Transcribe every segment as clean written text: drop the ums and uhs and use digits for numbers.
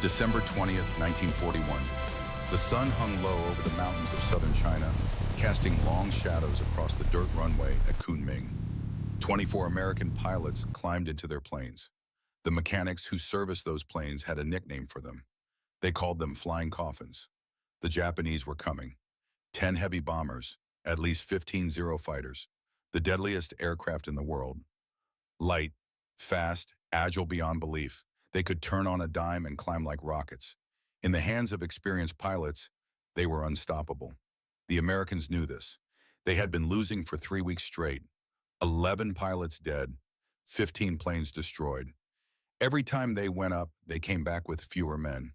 December 20th, 1941. The sun hung low over the mountains of southern China, casting long shadows across the dirt runway at Kunming. 24 American pilots climbed into their planes. The mechanics who serviced those planes had a nickname for them. They called them flying coffins. The Japanese were coming. 10 heavy bombers, at least 15 Zero fighters, the deadliest aircraft in the world. Light, fast, agile beyond belief, they could turn on a dime and climb like rockets. In the hands of experienced pilots, they were unstoppable. The Americans knew this. They had been losing for 3 weeks straight. 11 pilots dead, 15 planes destroyed. Every time they went up, they came back with fewer men.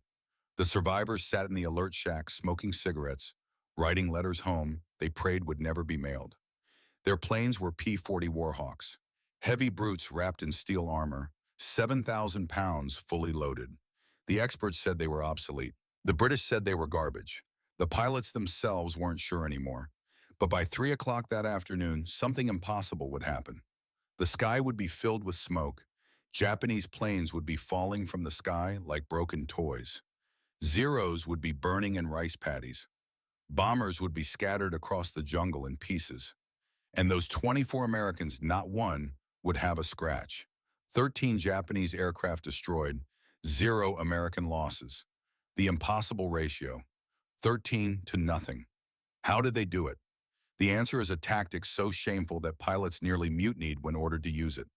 The survivors sat in the alert shack smoking cigarettes, writing letters home they prayed would never be mailed. Their planes were P-40 Warhawks, heavy brutes wrapped in steel armor, 7,000 pounds fully loaded. The experts said they were obsolete. The British said they were garbage. The pilots themselves weren't sure anymore. But by 3 o'clock that afternoon, something impossible would happen. The sky would be filled with smoke. Japanese planes would be falling from the sky like broken toys. Zeros would be burning in rice paddies. Bombers would be scattered across the jungle in pieces. And those 24 Americans, not one, would have a scratch. 13 Japanese aircraft destroyed, 0 American losses. The impossible ratio, 13 to nothing. How did they do it? The answer is a tactic so shameful that pilots nearly mutinied when ordered to use it.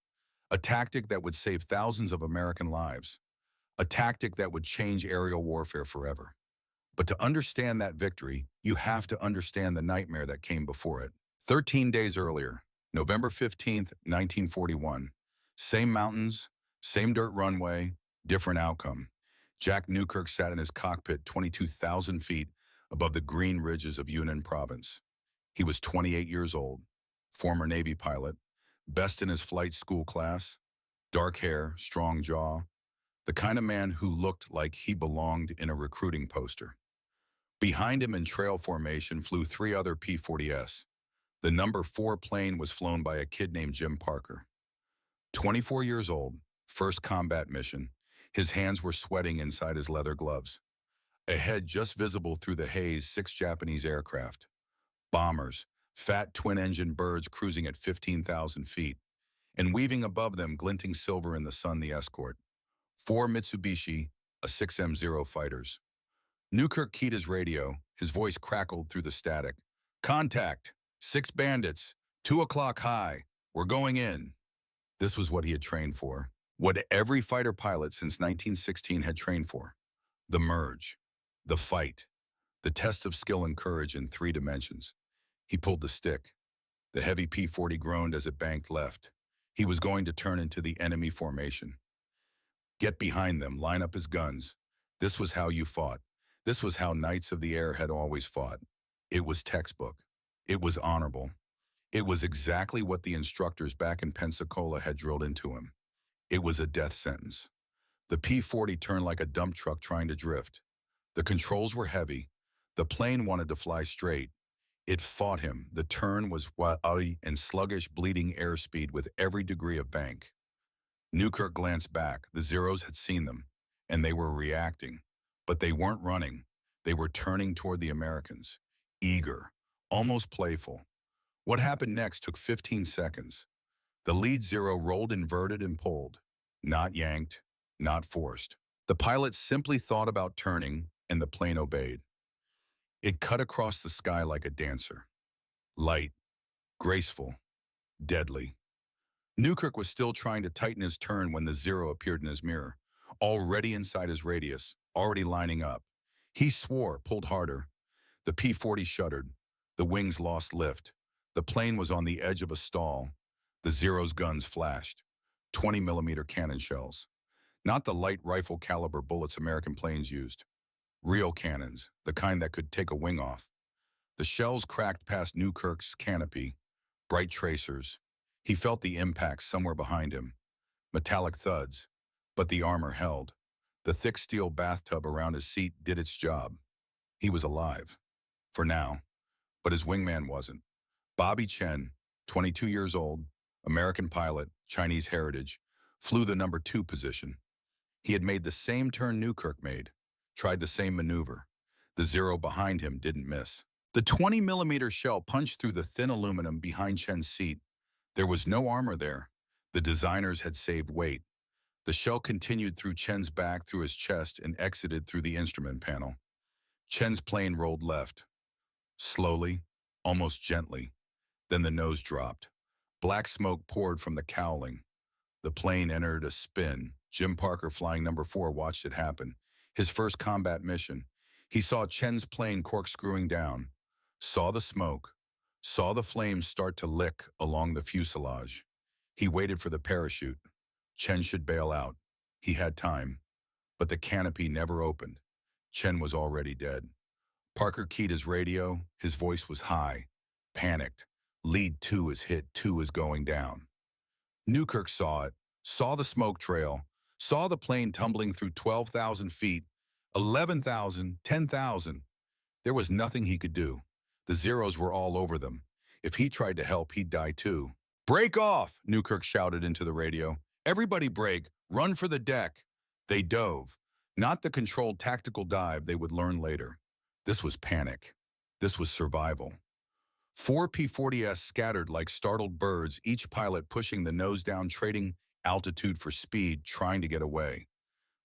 A tactic that would save thousands of American lives. A tactic that would change aerial warfare forever. But to understand that victory, you have to understand the nightmare that came before it. 13 days earlier, November 15th, 1941, same mountains, same dirt runway, different outcome. Jack Newkirk sat in his cockpit 22,000 feet above the green ridges of Yunnan province. He was 28 years old, former Navy pilot, best in his flight school class, dark hair, strong jaw, the kind of man who looked like he belonged in a recruiting poster. Behind him in trail formation flew 3 other P-40s. The number 4 plane was flown by a kid named Jim Parker. 24 years old, first combat mission, his hands were sweating inside his leather gloves. Ahead, just visible through the haze, 6 Japanese aircraft. Bombers, fat twin-engine birds cruising at 15,000 feet, and weaving above them, glinting silver in the sun, the escort. 4 Mitsubishi, a 6M0 fighters. Newkirk keyed his radio, his voice crackled through the static. Contact, 6 bandits, 2 o'clock high, we're going in. This was what he had trained for, what every fighter pilot since 1916 had trained for. The merge, the fight, the test of skill and courage in 3 dimensions. He pulled the stick. The heavy P-40 groaned as it banked left. He was going to turn into the enemy formation. Get behind them, line up his guns. This was how you fought. This was how Knights of the Air had always fought. It was textbook. It was honorable. It was exactly what the instructors back in Pensacola had drilled into him. It was a death sentence. The P-40 turned like a dump truck trying to drift. The controls were heavy. The plane wanted to fly straight. It fought him. The turn was wild and sluggish, bleeding airspeed with every degree of bank. Newkirk glanced back. The Zeros had seen them, and they were reacting. But they weren't running. They were turning toward the Americans, eager, almost playful. What happened next took 15 seconds. The lead Zero rolled inverted and pulled, not yanked, not forced. The pilot simply thought about turning, and the plane obeyed. It cut across the sky like a dancer. Light, graceful, deadly. Newkirk was still trying to tighten his turn when the Zero appeared in his mirror, already inside his radius, already lining up. He swore, pulled harder. The P-40 shuddered. The wings lost lift. The plane was on the edge of a stall. The Zero's guns flashed. 20-millimeter cannon shells. Not the light rifle caliber bullets American planes used. Real cannons, the kind that could take a wing off. The shells cracked past Newkirk's canopy. Bright tracers. He felt the impact somewhere behind him. Metallic thuds. But the armor held. The thick steel bathtub around his seat did its job. He was alive. For now. But his wingman wasn't. Bobby Chen, 22 years old, American pilot, Chinese heritage, flew the number 2 position. He had made the same turn Newkirk made, tried the same maneuver. The Zero behind him didn't miss. The 20-millimeter shell punched through the thin aluminum behind Chen's seat. There was no armor there. The designers had saved weight. The shell continued through Chen's back, through his chest, and exited through the instrument panel. Chen's plane rolled left, slowly, almost gently. Then the nose dropped. Black smoke poured from the cowling. The plane entered a spin. Jim Parker, flying number 4, watched it happen. His first combat mission. He saw Chen's plane corkscrewing down, saw the smoke, saw the flames start to lick along the fuselage. He waited for the parachute. Chen should bail out. He had time. But the canopy never opened. Chen was already dead. Parker keyed his radio. His voice was high, panicked. Lead 2 is hit, 2 is going down. Newkirk saw it, saw the smoke trail, saw the plane tumbling through 12,000 feet, 11,000, 10,000. There was nothing he could do. The Zeros were all over them. If he tried to help, he'd die too. "Break off!" Newkirk shouted into the radio. "Everybody break! Run for the deck!" They dove. Not the controlled tactical dive they would learn later. This was panic. This was survival. 4 P-40s scattered like startled birds, each pilot pushing the nose down, trading altitude for speed, trying to get away.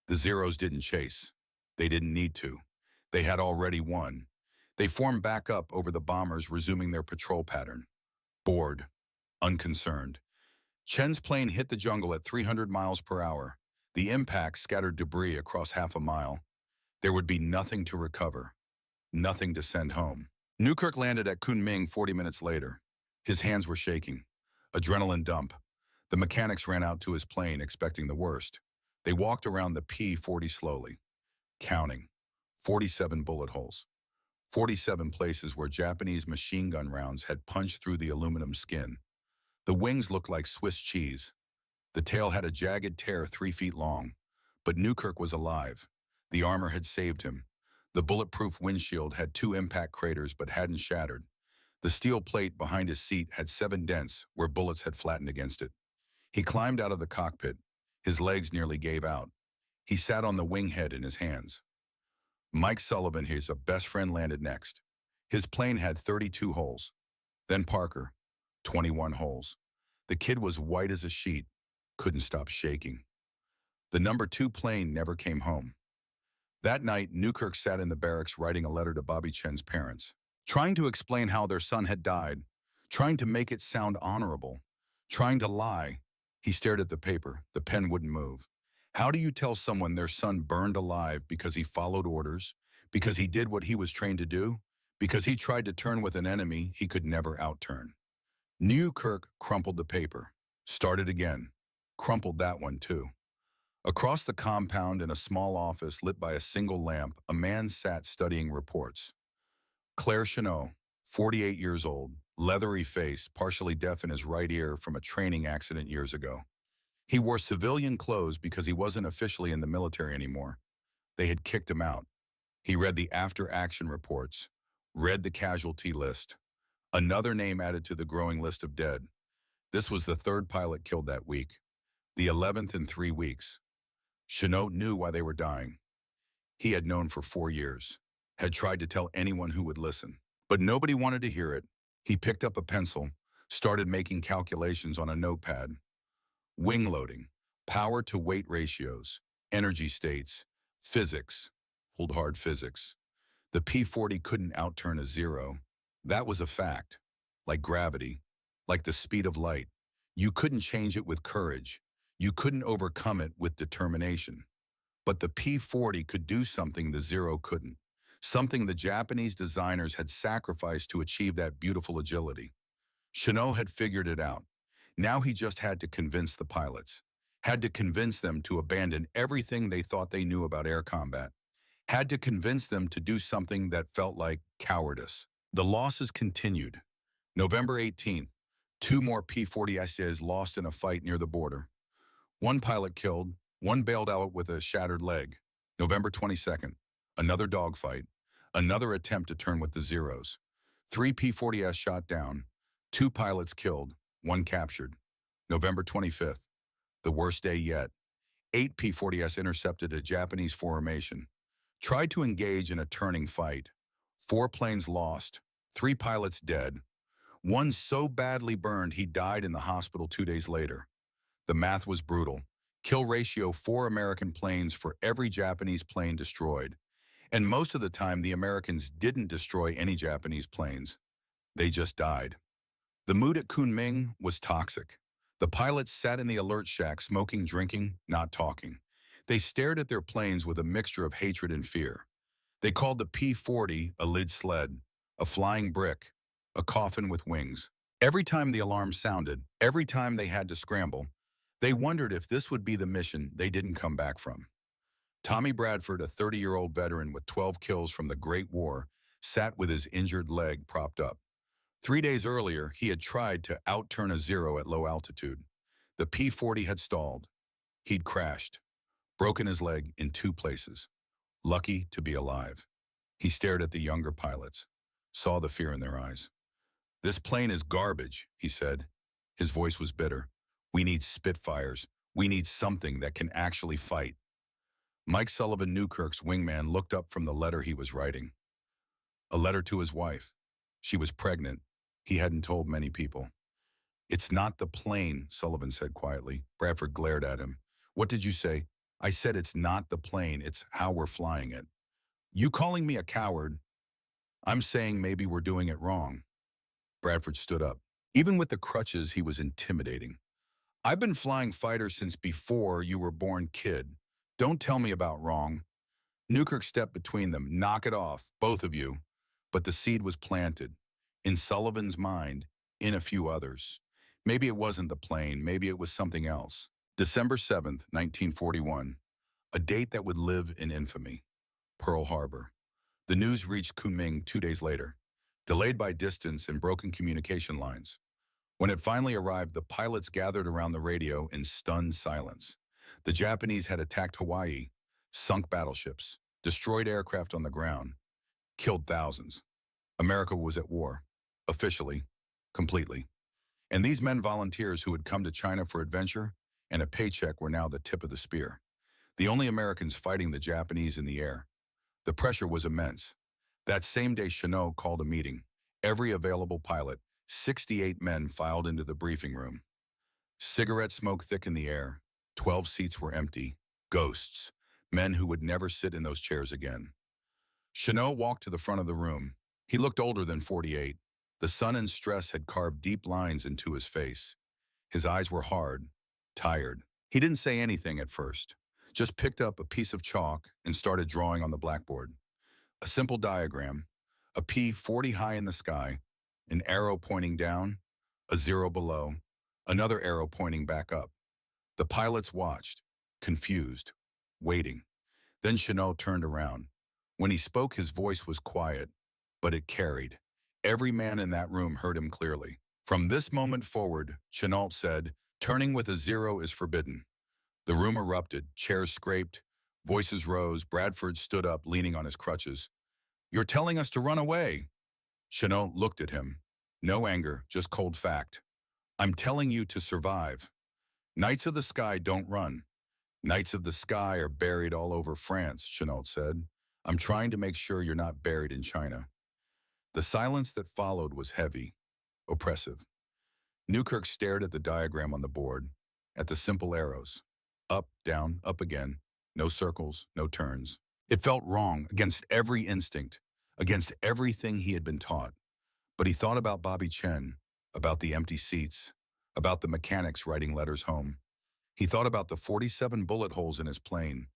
The Zeros didn't chase. They didn't need to. They had already won. They formed back up over the bombers, resuming their patrol pattern. Bored, unconcerned. Chen's plane hit the jungle at 300 miles per hour. The impact scattered debris across half a mile. There would be nothing to recover, nothing to send home. Newkirk landed at Kunming 40 minutes later. His hands were shaking. Adrenaline dump. The mechanics ran out to his plane, expecting the worst. They walked around the P-40 slowly, counting. 47 bullet holes. 47 places where Japanese machine gun rounds had punched through the aluminum skin. The wings looked like Swiss cheese. The tail had a jagged tear 3 feet long. But Newkirk was alive. The armor had saved him. The bulletproof windshield had 2 impact craters but hadn't shattered. The steel plate behind his seat had 7 dents where bullets had flattened against it. He climbed out of the cockpit. His legs nearly gave out. He sat on the wing head in his hands. Mike Sullivan, his best friend, landed next. His plane had 32 holes. Then Parker, 21 holes. The kid was white as a sheet, couldn't stop shaking. The number 2 plane never came home. That night, Newkirk sat in the barracks writing a letter to Bobby Chen's parents, trying to explain how their son had died, trying to make it sound honorable, trying to lie. He stared at the paper. The pen wouldn't move. How do you tell someone their son burned alive because he followed orders, because he did what he was trained to do, because he tried to turn with an enemy he could never outturn? Newkirk crumpled the paper, started again, crumpled that one too. Across the compound, in a small office lit by a single lamp, a man sat studying reports. Claire Chenot, 48 years old, leathery face, partially deaf in his right ear from a training accident years ago. He wore civilian clothes because he wasn't officially in the military anymore. They had kicked him out. He read the after-action reports, read the casualty list. Another name added to the growing list of dead. This was the 3rd pilot killed that week, the 11th in 3 weeks. Chenot knew why they were dying. He had known for 4 years, had tried to tell anyone who would listen, but nobody wanted to hear it. He picked up a pencil, started making calculations on a notepad. Wing loading, power to weight ratios, energy states, physics, hold hard physics. The P-40 couldn't outturn a Zero. That was a fact. Like gravity, like the speed of light. You couldn't change it with courage. You couldn't overcome it with determination. But the P-40 could do something the Zero couldn't, something the Japanese designers had sacrificed to achieve that beautiful agility. Chenot had figured it out. Now he just had to convince the pilots, had to convince them to abandon everything they thought they knew about air combat, had to convince them to do something that felt like cowardice. The losses continued. November 18th, 2 more P-40Ss lost in a fight near the border. 1 pilot killed, 1 bailed out with a shattered leg. November 22nd, another dogfight, another attempt to turn with the Zeros. 3 P-40S shot down, 2 pilots killed, 1 captured. November 25th, the worst day yet. 8 P-40s intercepted a Japanese formation, tried to engage in a turning fight. 4 planes lost, 3 pilots dead. One so badly burned he died in the hospital 2 days later. The math was brutal. Kill ratio 4 American planes for every Japanese plane destroyed. And most of the time, the Americans didn't destroy any Japanese planes. They just died. The mood at Kunming was toxic. The pilots sat in the alert shack smoking, drinking, not talking. They stared at their planes with a mixture of hatred and fear. They called the P-40 a lid sled, a flying brick, a coffin with wings. Every time the alarm sounded, every time they had to scramble, they wondered if this would be the mission they didn't come back from. Tommy Bradford, a 30-year-old veteran with 12 kills from the Great War, sat with his injured leg propped up. 3 days earlier, he had tried to outturn a Zero at low altitude. The P-40 had stalled. He'd crashed, broken his leg in 2 places. Lucky to be alive. He stared at the younger pilots, saw the fear in their eyes. "This plane is garbage," he said. His voice was bitter. "We need Spitfires. We need something that can actually fight." Mike Sullivan, Newkirk's wingman, looked up from the letter he was writing. A letter to his wife. She was pregnant. He hadn't told many people. "It's not the plane," Sullivan said quietly. Bradford glared at him. "What did you say?" "I said it's not the plane, it's how we're flying it." "You calling me a coward?" "I'm saying maybe we're doing it wrong." Bradford stood up. Even with the crutches, he was intimidating. "I've been flying fighters since before you were born, kid. Don't tell me about wrong." Newkirk stepped between them. "Knock it off, both of you." But the seed was planted. In Sullivan's mind, in a few others. Maybe it wasn't the plane, maybe it was something else. December 7th, 1941. A date that would live in infamy. Pearl Harbor. The news reached Kunming 2 days later, delayed by distance and broken communication lines. When it finally arrived, the pilots gathered around the radio in stunned silence. The Japanese had attacked Hawaii, sunk battleships, destroyed aircraft on the ground, killed thousands. America was at war. Officially, completely. And these men volunteers who had come to China for adventure and a paycheck were now the tip of the spear. The only Americans fighting the Japanese in the air. The pressure was immense. That same day, Chenault called a meeting. Every available pilot, 68 men, filed into the briefing room. Cigarette smoke thick in the air. 12 seats were empty. Ghosts. Men who would never sit in those chairs again. Chenault walked to the front of the room. He looked older than 48. The sun and stress had carved deep lines into his face. His eyes were hard, tired. He didn't say anything at first, just picked up a piece of chalk and started drawing on the blackboard. A simple diagram, a P-40 high in the sky, an arrow pointing down, a 0 below, another arrow pointing back up. The pilots watched, confused, waiting. Then Chenault turned around. When he spoke, his voice was quiet, but it carried. Every man in that room heard him clearly. "From this moment forward," Chenault said, "turning with a 0 is forbidden." The room erupted, chairs scraped, voices rose. Bradford stood up, leaning on his crutches. "You're telling us to run away." Chenault looked at him. No anger, just cold fact. "I'm telling you to survive. Knights of the Sky don't run. Knights of the Sky are buried all over France," Chenault said. "I'm trying to make sure you're not buried in China." The silence that followed was heavy, oppressive. Newkirk stared at the diagram on the board, at the simple arrows. Up, down, up again. No circles, no turns. It felt wrong, against every instinct, against everything he had been taught. But he thought about Bobby Chen, about the empty seats, about the mechanics writing letters home. He thought about the 47 bullet holes in his plane,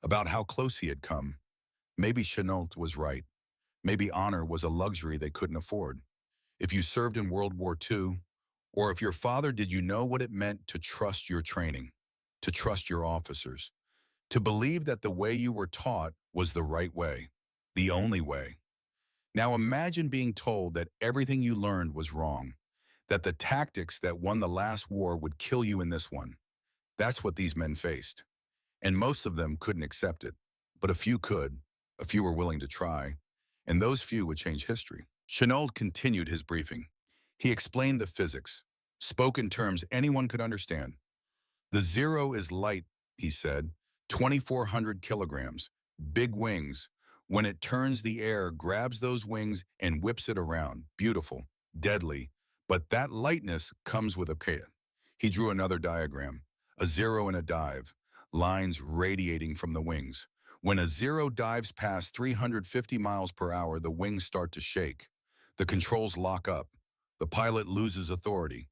about how close he had come. Maybe Chenault was right. Maybe honor was a luxury they couldn't afford. If you served in World War II, or if your father, did you know what it meant to trust your training, to trust your officers, to believe that the way you were taught was the right way, the only way? Now imagine being told that everything you learned was wrong, that the tactics that won the last war would kill you in this one. That's what these men faced. And most of them couldn't accept it. But a few could, a few were willing to try, and those few would change history. Chenault continued his briefing. He explained the physics, spoke in terms anyone could understand. "The 0 is light," he said. 2,400 kilograms. Big wings. When it turns, the air grabs those wings and whips it around. Beautiful. Deadly. But that lightness comes with a kit. He drew another diagram. A zero in a dive. Lines radiating from the wings. When a zero dives past 350 miles per hour, the wings start to shake. The controls lock up. The pilot loses authority.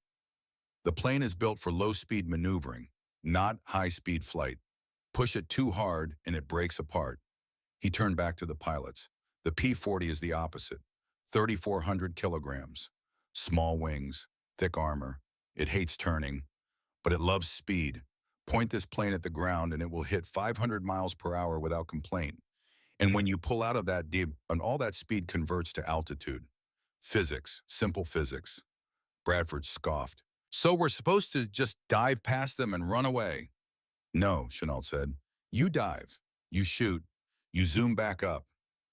The plane is built for low-speed maneuvering, not high-speed flight. Push it too hard and it breaks apart. He turned back to the pilots. The P-40 is the opposite. 3,400 kilograms. Small wings, thick armor. It hates turning, but it loves speed. Point this plane at the ground and it will hit 500 miles per hour without complaint. And when you pull out of that deep, and all that speed converts to altitude. Physics, simple physics. Bradford scoffed. So we're supposed to just dive past them and run away? No, Chenault said. You dive, you shoot, you zoom back up,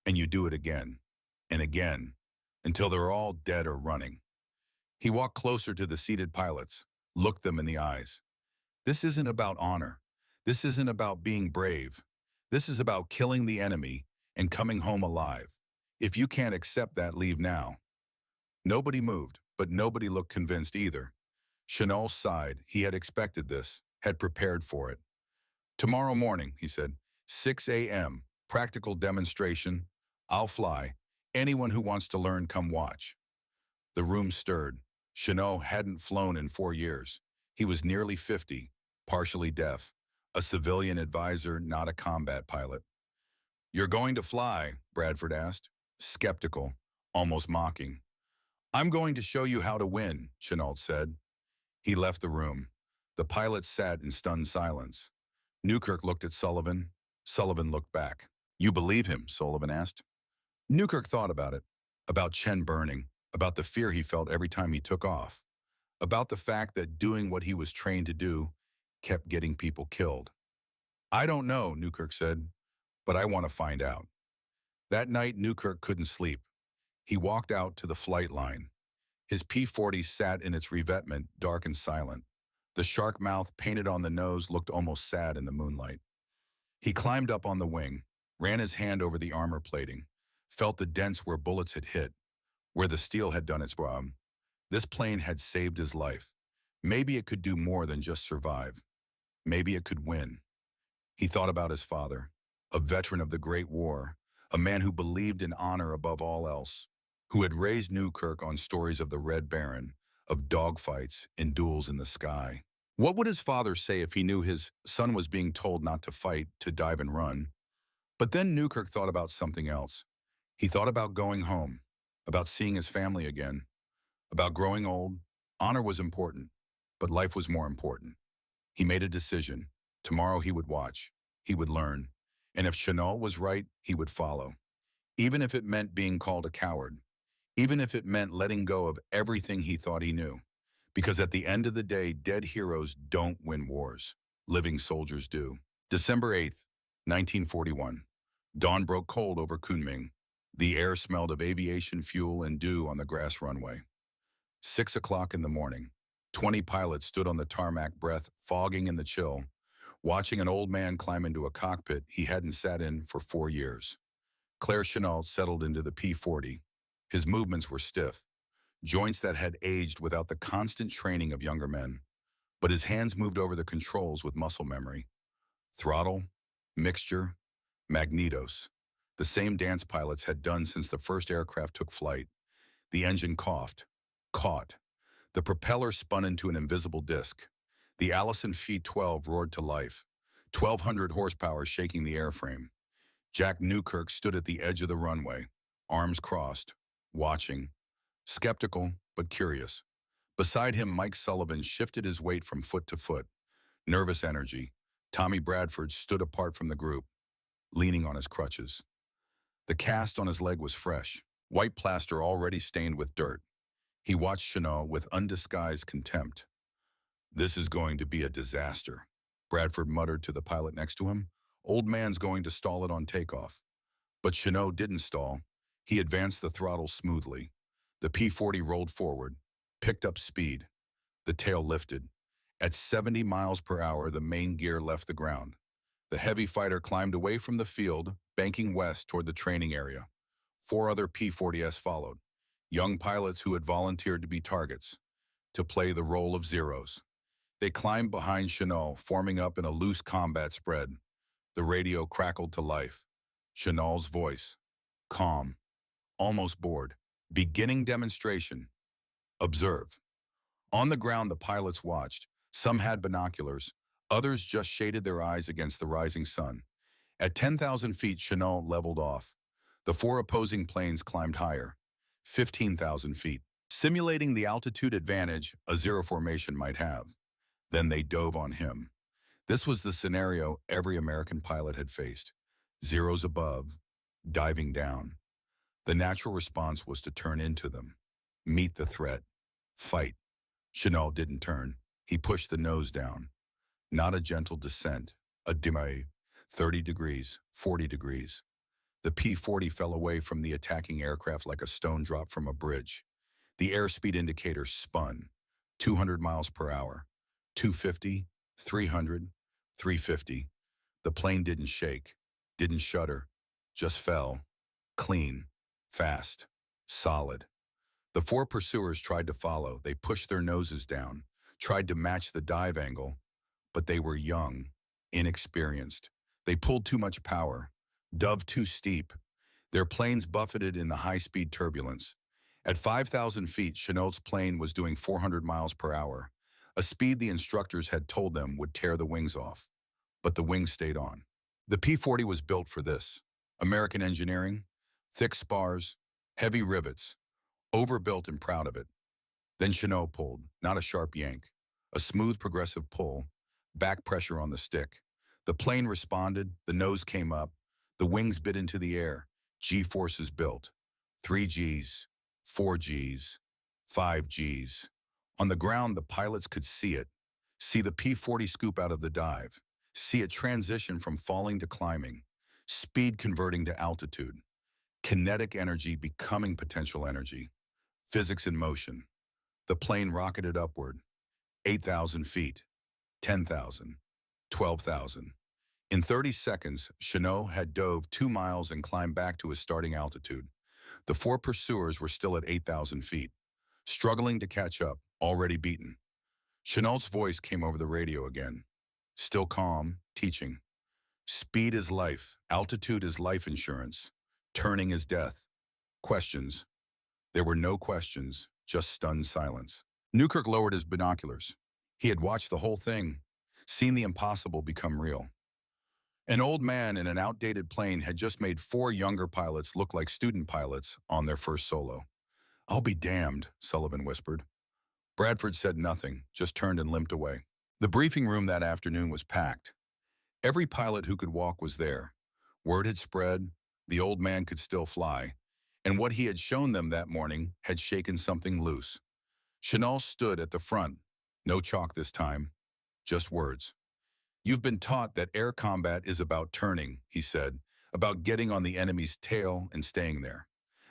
and you do it again and again until they're all dead or running. He walked closer to the seated pilots, looked them in the eyes. This isn't about honor. This isn't about being brave. This is about killing the enemy and coming home alive. If you can't accept that, leave now. Nobody moved, but nobody looked convinced either. Chenault sighed. He had expected this, had prepared for it. Tomorrow morning, he said, 6 a.m., practical demonstration. I'll fly. Anyone who wants to learn, come watch. The room stirred. Chenault hadn't flown in 4 years. He was nearly 50, partially deaf, a civilian advisor, not a combat pilot. You're going to fly? Bradford asked, skeptical, almost mocking. I'm going to show you how to win, Chenault said. He left the room. The pilots sat in stunned silence. Newkirk looked at Sullivan. Sullivan looked back. You believe him? Sullivan asked. Newkirk thought about it, about Chen burning, about the fear he felt every time he took off, about the fact that doing what he was trained to do kept getting people killed. I don't know, Newkirk said, but I want to find out. That night, Newkirk couldn't sleep. He walked out to the flight line. His P-40 sat in its revetment, dark and silent. The shark mouth painted on the nose looked almost sad in the moonlight. He climbed up on the wing, ran his hand over the armor plating, felt the dents where bullets had hit, where the steel had done its job. This plane had saved his life. Maybe it could do more than just survive. Maybe it could win. He thought about his father, a veteran of the Great War, a man who believed in honor above all else, who had raised Newkirk on stories of the Red Baron, of dogfights and duels in the sky. What would his father say if he knew his son was being told not to fight, to dive and run? But then Newkirk thought about something else. He thought about going home, about seeing his family again, about growing old. Honor was important, but life was more important. He made a decision. Tomorrow he would watch, he would learn, and if Chenault was right, he would follow. Even if it meant being called a coward, even if it meant letting go of everything he thought he knew. Because at the end of the day, dead heroes don't win wars. Living soldiers do. December 8th, 1941. Dawn broke cold over Kunming. The air smelled of aviation fuel and dew on the grass runway. 6 o'clock in the morning. 20 pilots stood on the tarmac, breath fogging in the chill, watching an old man climb into a cockpit he hadn't sat in for 4 years. Claire Chenault settled into the P-40. His movements were stiff, joints that had aged without the constant training of younger men. But his hands moved over the controls with muscle memory. Throttle, mixture, magnetos. The same dance pilots had done since the first aircraft took flight. The engine coughed, caught. The propeller spun into an invisible disc. The Allison Phi 12 roared to life, 1,200 horsepower shaking the airframe. Jack Newkirk stood at the edge of the runway, arms crossed, watching, skeptical but curious. Beside him, Mike Sullivan shifted his weight from foot to foot. Nervous energy. Tommy Bradford stood apart from the group, leaning on his crutches. The cast on his leg was fresh, white plaster already stained with dirt. He watched Chenault with undisguised contempt. This is going to be a disaster, Bradford muttered to the pilot next to him. Old man's going to stall it on takeoff. But Chenault didn't stall. He advanced the throttle smoothly. The P-40 rolled forward, picked up speed. The tail lifted. At 70 miles per hour, the main gear left the ground. The heavy fighter climbed away from the field, banking west toward the training area. 4 other P-40s followed, young pilots who had volunteered to be targets, to play the role of Zeros. They climbed behind Chennault, forming up in a loose combat spread. The radio crackled to life. Chennault's voice, calm, almost bored. Beginning demonstration. Observe. On the ground, the pilots watched. Some had binoculars. Others just shaded their eyes against the rising sun. At 10,000 feet, Chennault leveled off. The 4 opposing planes climbed higher. 15,000 feet, simulating the altitude advantage a zero formation might have. Then they dove on him. This was the scenario every American pilot had faced. Zeros above, diving down. The natural response was to turn into them. Meet the threat. Fight. Chennault didn't turn. He pushed the nose down. Not a gentle descent, a dim 30 degrees, 40 degrees. The P-40 fell away from the attacking aircraft like a stone dropped from a bridge. The airspeed indicator spun. 200 miles per hour. 250, 300, 350. The plane didn't shake, didn't shudder, just fell. Clean, fast, solid. The 4 pursuers tried to follow. They pushed their noses down, tried to match the dive angle, but they were young, inexperienced. They pulled too much power, dove too steep. Their planes buffeted in the high-speed turbulence. At 5,000 feet, Chennault's plane was doing 400 miles per hour, a speed the instructors had told them would tear the wings off. But the wings stayed on. The P-40 was built for this. American engineering, thick spars, heavy rivets, overbuilt and proud of it. Then Chennault pulled, not a sharp yank, a smooth progressive pull, back pressure on the stick. The plane responded, the nose came up, the wings bit into the air, G-forces built. 3 Gs, 4 Gs, 5 Gs. On the ground, the pilots could see it, see the P-40 scoop out of the dive, see it transition from falling to climbing, speed converting to altitude, kinetic energy becoming potential energy, physics in motion. The plane rocketed upward, 8,000 feet, 10,000, 12,000. In 30 seconds, Chennault had dove 2 miles and climbed back to his starting altitude. The 4 pursuers were still at 8,000 feet, struggling to catch up, already beaten. Chennault's voice came over the radio again, still calm, teaching. Speed is life, altitude is life insurance, turning is death. Questions? There were no questions, just stunned silence. Newkirk lowered his binoculars. He had watched the whole thing, seen the impossible become real. An old man in an outdated plane had just made 4 younger pilots look like student pilots on their first solo. "I'll be damned," Sullivan whispered. Bradford said nothing, just turned and limped away. The briefing room that afternoon was packed. Every pilot who could walk was there. Word had spread, the old man could still fly, and what he had shown them that morning had shaken something loose. Chennault stood at the front. No chalk this time, just words. "You've been taught that air combat is about turning," he said, "about getting on the enemy's tail and staying there.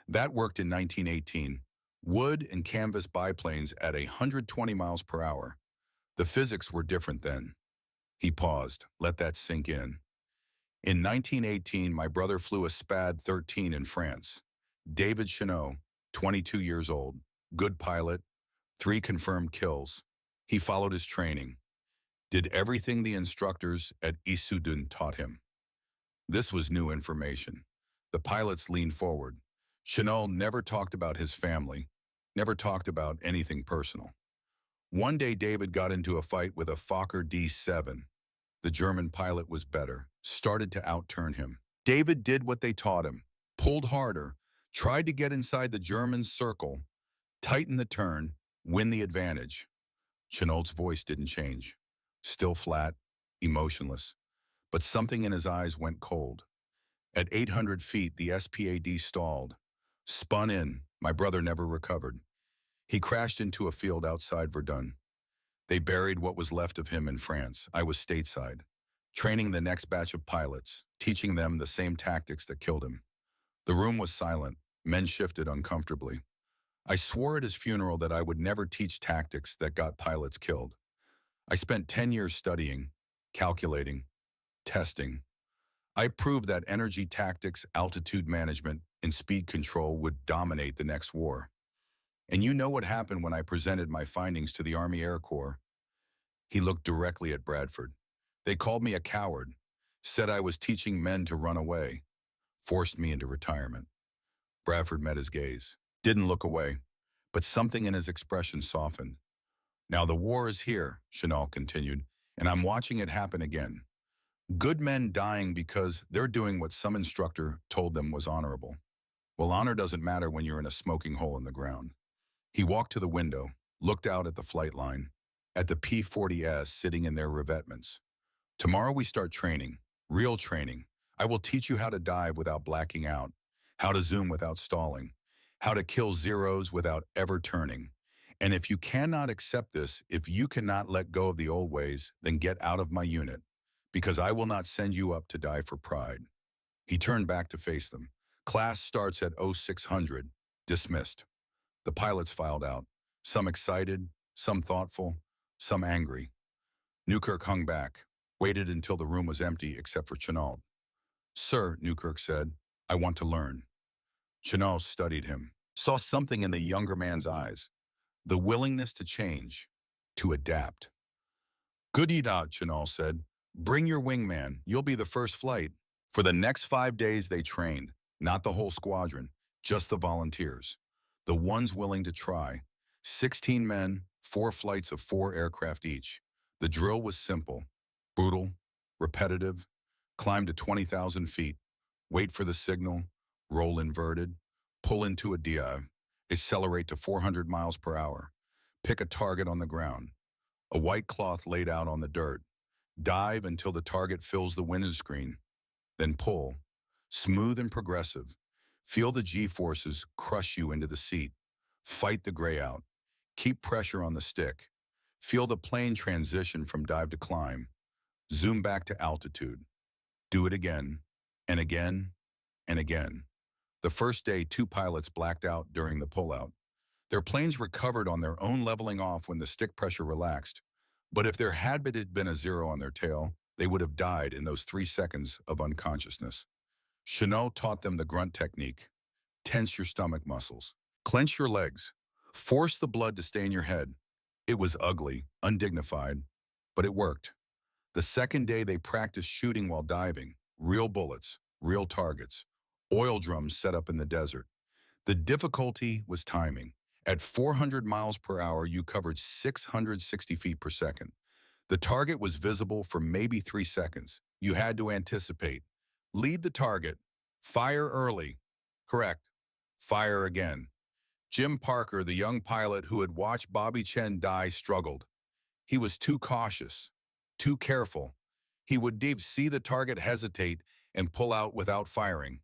That worked in 1918. Wood and canvas biplanes at 120 miles per hour. The physics were different then." He paused, let that sink in. "In 1918, my brother flew a SPAD 13 in France. David Chennault, 22 years old, good pilot, 3 confirmed kills. He followed his training. Did everything the instructors at Issoudun taught him." This was new information. The pilots leaned forward. Chennault never talked about his family, never talked about anything personal. One day David got into a fight with a Fokker D-7. The German pilot was better, started to outturn him. David did what they taught him, pulled harder, tried to get inside the German's circle, tighten the turn, win the advantage. Chennault's voice didn't change. Still flat, emotionless, but something in his eyes went cold. At 800 feet, the SPAD stalled, spun in. My brother never recovered. He crashed into a field outside Verdun. They buried what was left of him in France. I was stateside, training the next batch of pilots, teaching them the same tactics that killed him. The room was silent. Men shifted uncomfortably. I swore at his funeral that I would never teach tactics that got pilots killed. I spent 10 years studying, calculating, testing. I proved that energy tactics, altitude management, and speed control would dominate the next war. And you know what happened when I presented my findings to the Army Air Corps? He looked directly at Bradford. They called me a coward, said I was teaching men to run away, forced me into retirement. Bradford met his gaze, didn't look away, but something in his expression softened. Now the war is here, Chanel continued, and I'm watching it happen again. Good men dying because they're doing what some instructor told them was honorable. Well, honor doesn't matter when you're in a smoking hole in the ground. He walked to the window, looked out at the flight line, at the P-40S sitting in their revetments. Tomorrow we start training, real training. I will teach you how to dive without blacking out, how to zoom without stalling, how to kill zeros without ever turning. And if you cannot accept this, if you cannot let go of the old ways, then get out of my unit, because I will not send you up to die for pride. He turned back to face them. Class starts at 0600, dismissed. The pilots filed out, some excited, some thoughtful, some angry. Newkirk hung back, waited until the room was empty except for Chenault. Sir, Newkirk said, I want to learn. Chenault studied him, saw something in the younger man's eyes, the willingness to change, to adapt. Good enough, Chenault said. Bring your wingman, you'll be the first flight. For the next 5 days they trained, not the whole squadron, just the volunteers, the ones willing to try. 16 men, 4 flights of 4 aircraft each. The drill was simple, brutal, repetitive. Climb to 20,000 feet, wait for the signal, roll inverted, pull into a dive, accelerate to 400 miles per hour, pick a target on the ground, a white cloth laid out on the dirt, dive until the target fills the windscreen, then pull, smooth and progressive. Feel the G-forces crush you into the seat. Fight the gray out. Keep pressure on the stick. Feel the plane transition from dive to climb. Zoom back to altitude. Do it again, and again, and again. The first day, 2 pilots blacked out during the pullout. Their planes recovered on their own, leveling off when the stick pressure relaxed. But if there had been a zero on their tail, they would have died in those 3 seconds of unconsciousness. Chenault taught them the grunt technique. Tense your stomach muscles. Clench your legs. Force the blood to stay in your head. It was ugly, undignified, but it worked. The second day they practiced shooting while diving, real bullets, real targets, oil drums set up in the desert. The difficulty was timing. At 400 miles per hour, you covered 660 feet per second. The target was visible for maybe 3 seconds. You had to anticipate. Lead the target. Fire early. Correct. Fire again. Jim Parker, the young pilot who had watched Bobby Chen die, struggled. He was too cautious. Too careful. He would see the target hesitate and pull out without firing.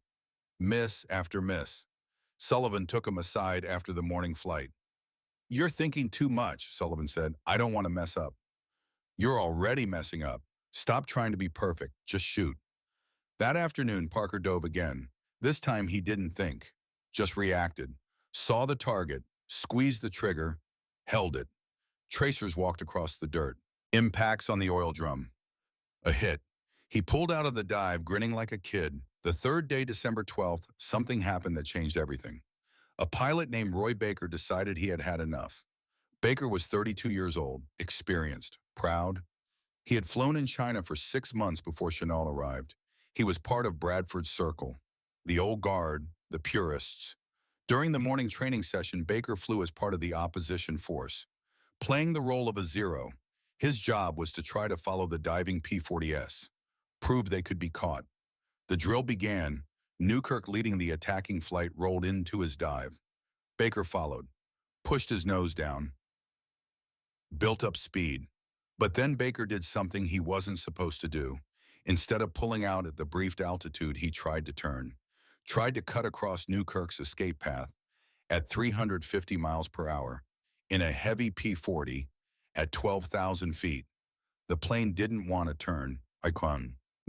Miss after miss. Sullivan took him aside after the morning flight. You're thinking too much, Sullivan said. I don't want to mess up. You're already messing up. Stop trying to be perfect. Just shoot. That afternoon, Parker dove again. This time he didn't think, just reacted. Saw the target, squeezed the trigger, held it. Tracers walked across the dirt. Impacts on the oil drum. A hit. He pulled out of the dive, grinning like a kid. The third day, December 12th, something happened that changed everything. A pilot named Roy Baker decided he had had enough. Baker was 32 years old, experienced, proud. He had flown in China for 6 months before Chenault arrived. He was part of Bradford's circle, the old guard, the purists. During the morning training session, Baker flew as part of the opposition force, playing the role of a zero. His job was to try to follow the diving P-40S, prove they could be caught. The drill began. Newkirk, leading the attacking flight, rolled into his dive. Baker followed, pushed his nose down, built up speed. But then Baker did something he wasn't supposed to do. Instead of pulling out at the briefed altitude, he tried to turn, tried to cut across Newkirk's escape path at 350 miles per hour in a heavy P-40 at 12,000 feet. The plane didn't want to turn.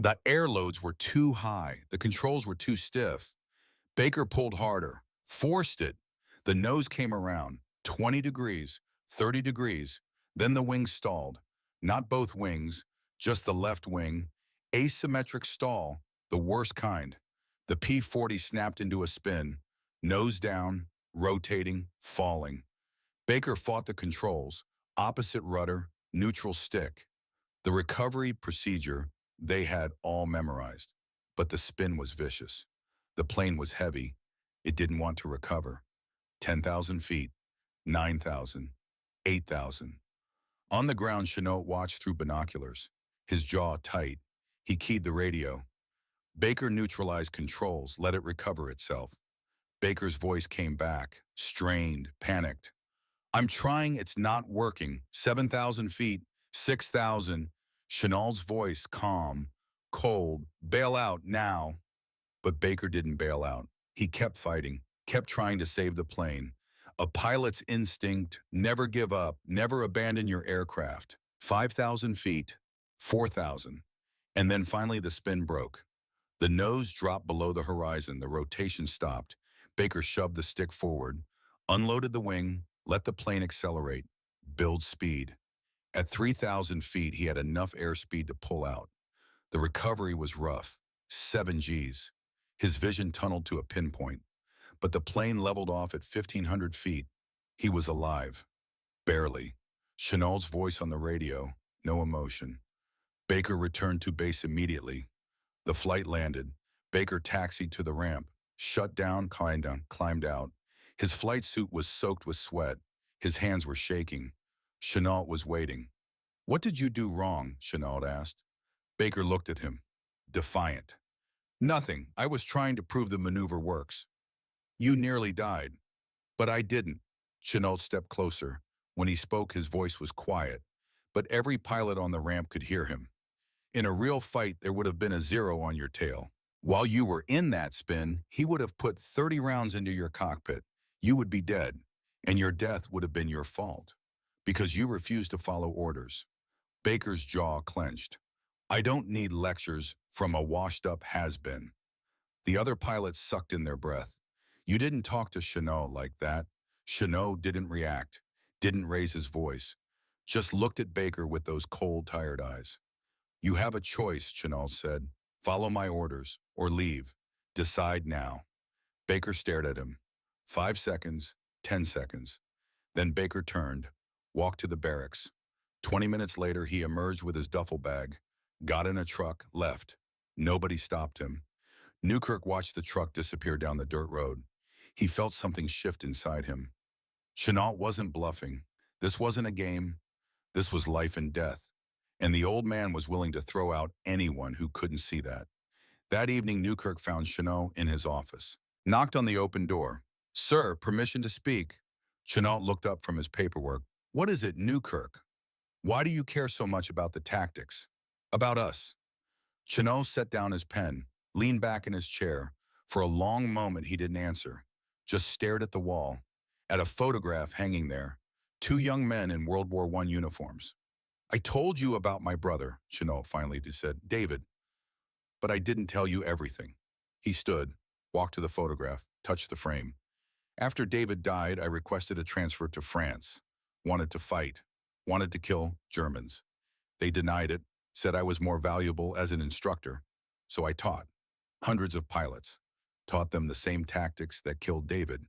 The air loads were too high. The controls were too stiff. Baker pulled harder, forced it. The nose came around, 20 degrees, 30 degrees. Then the wings stalled. Not both wings, just the left wing. Asymmetric stall, the worst kind. The P-40 snapped into a spin, nose down, rotating, falling. Baker fought the controls, opposite rudder, neutral stick. The recovery procedure they had all memorized. But the spin was vicious. The plane was heavy. It didn't want to recover. 10,000 feet, 9,000, 8,000. On the ground, Chenault watched through binoculars, his jaw tight. He keyed the radio. Baker neutralized controls, let it recover itself. Baker's voice came back, strained, panicked. I'm trying, it's not working. 7,000 feet, 6,000. Chenault's voice calm, cold. Bail out now. But Baker didn't bail out. He kept fighting, kept trying to save the plane. A pilot's instinct, never give up, never abandon your aircraft. 5,000 feet, 4,000. And then finally the spin broke. The nose dropped below the horizon, the rotation stopped. Baker shoved the stick forward, unloaded the wing, let the plane accelerate, build speed. At 3,000 feet, he had enough airspeed to pull out. The recovery was rough, 7 Gs. His vision tunneled to a pinpoint. But the plane leveled off at 1,500 feet. He was alive. Barely. Chenault's voice on the radio, no emotion. Baker returned to base immediately. The flight landed. Baker taxied to the ramp, shut down, climbed out. His flight suit was soaked with sweat. His hands were shaking. Chenault was waiting. What did you do wrong? Chenault asked. Baker looked at him, defiant. Nothing. I was trying to prove the maneuver works. You nearly died. But I didn't. Chenault stepped closer. When he spoke, his voice was quiet, but every pilot on the ramp could hear him. In a real fight, there would have been a 0 on your tail. While you were in that spin, he would have put 30 rounds into your cockpit. You would be dead, and your death would have been your fault, because you refused to follow orders. Baker's jaw clenched. I don't need lectures from a washed-up has-been. The other pilots sucked in their breath. You didn't talk to Chenault like that. Chenault didn't react, didn't raise his voice, just looked at Baker with those cold, tired eyes. You have a choice, Chenault said. Follow my orders or leave. Decide now. Baker stared at him. 5 seconds, 10 seconds. Then Baker turned, walked to the barracks. 20 minutes later, he emerged with his duffel bag, got in a truck, left. Nobody stopped him. Newkirk watched the truck disappear down the dirt road. He felt something shift inside him. Chenault wasn't bluffing. This wasn't a game. This was life and death. And the old man was willing to throw out anyone who couldn't see that. That evening, Newkirk found Chenault in his office. Knocked on the open door. Sir, permission to speak. Chenault looked up from his paperwork. What is it, Newkirk? Why do you care so much about the tactics? About us? Chenault set down his pen, leaned back in his chair. For a long moment, he didn't answer, just stared at the wall, at a photograph hanging there. 2 young men in World War I uniforms. I told you about my brother, Chenault finally said, David, but I didn't tell you everything. He stood, walked to the photograph, touched the frame. After David died, I requested a transfer to France. Wanted to fight, wanted to kill Germans. They denied it, said I was more valuable as an instructor. So I taught hundreds of pilots, taught them the same tactics that killed David,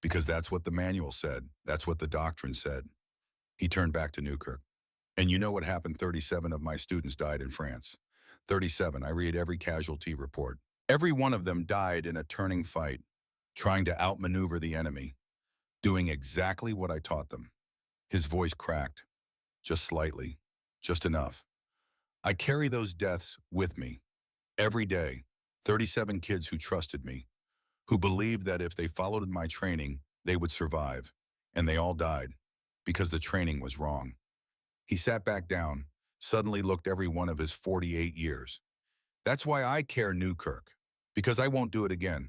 because that's what the manual said, that's what the doctrine said. He turned back to Newkirk. And you know what happened? 37 of my students died in France. 37, I read every casualty report. Every one of them died in a turning fight, trying to outmaneuver the enemy, doing exactly what I taught them. His voice cracked, just slightly, just enough. I carry those deaths with me, every day. 37 kids who trusted me, who believed that if they followed my training, they would survive. And they all died, because the training was wrong. He sat back down, suddenly looked every one of his 48 years. That's why I care, Newkirk, because I won't do it again.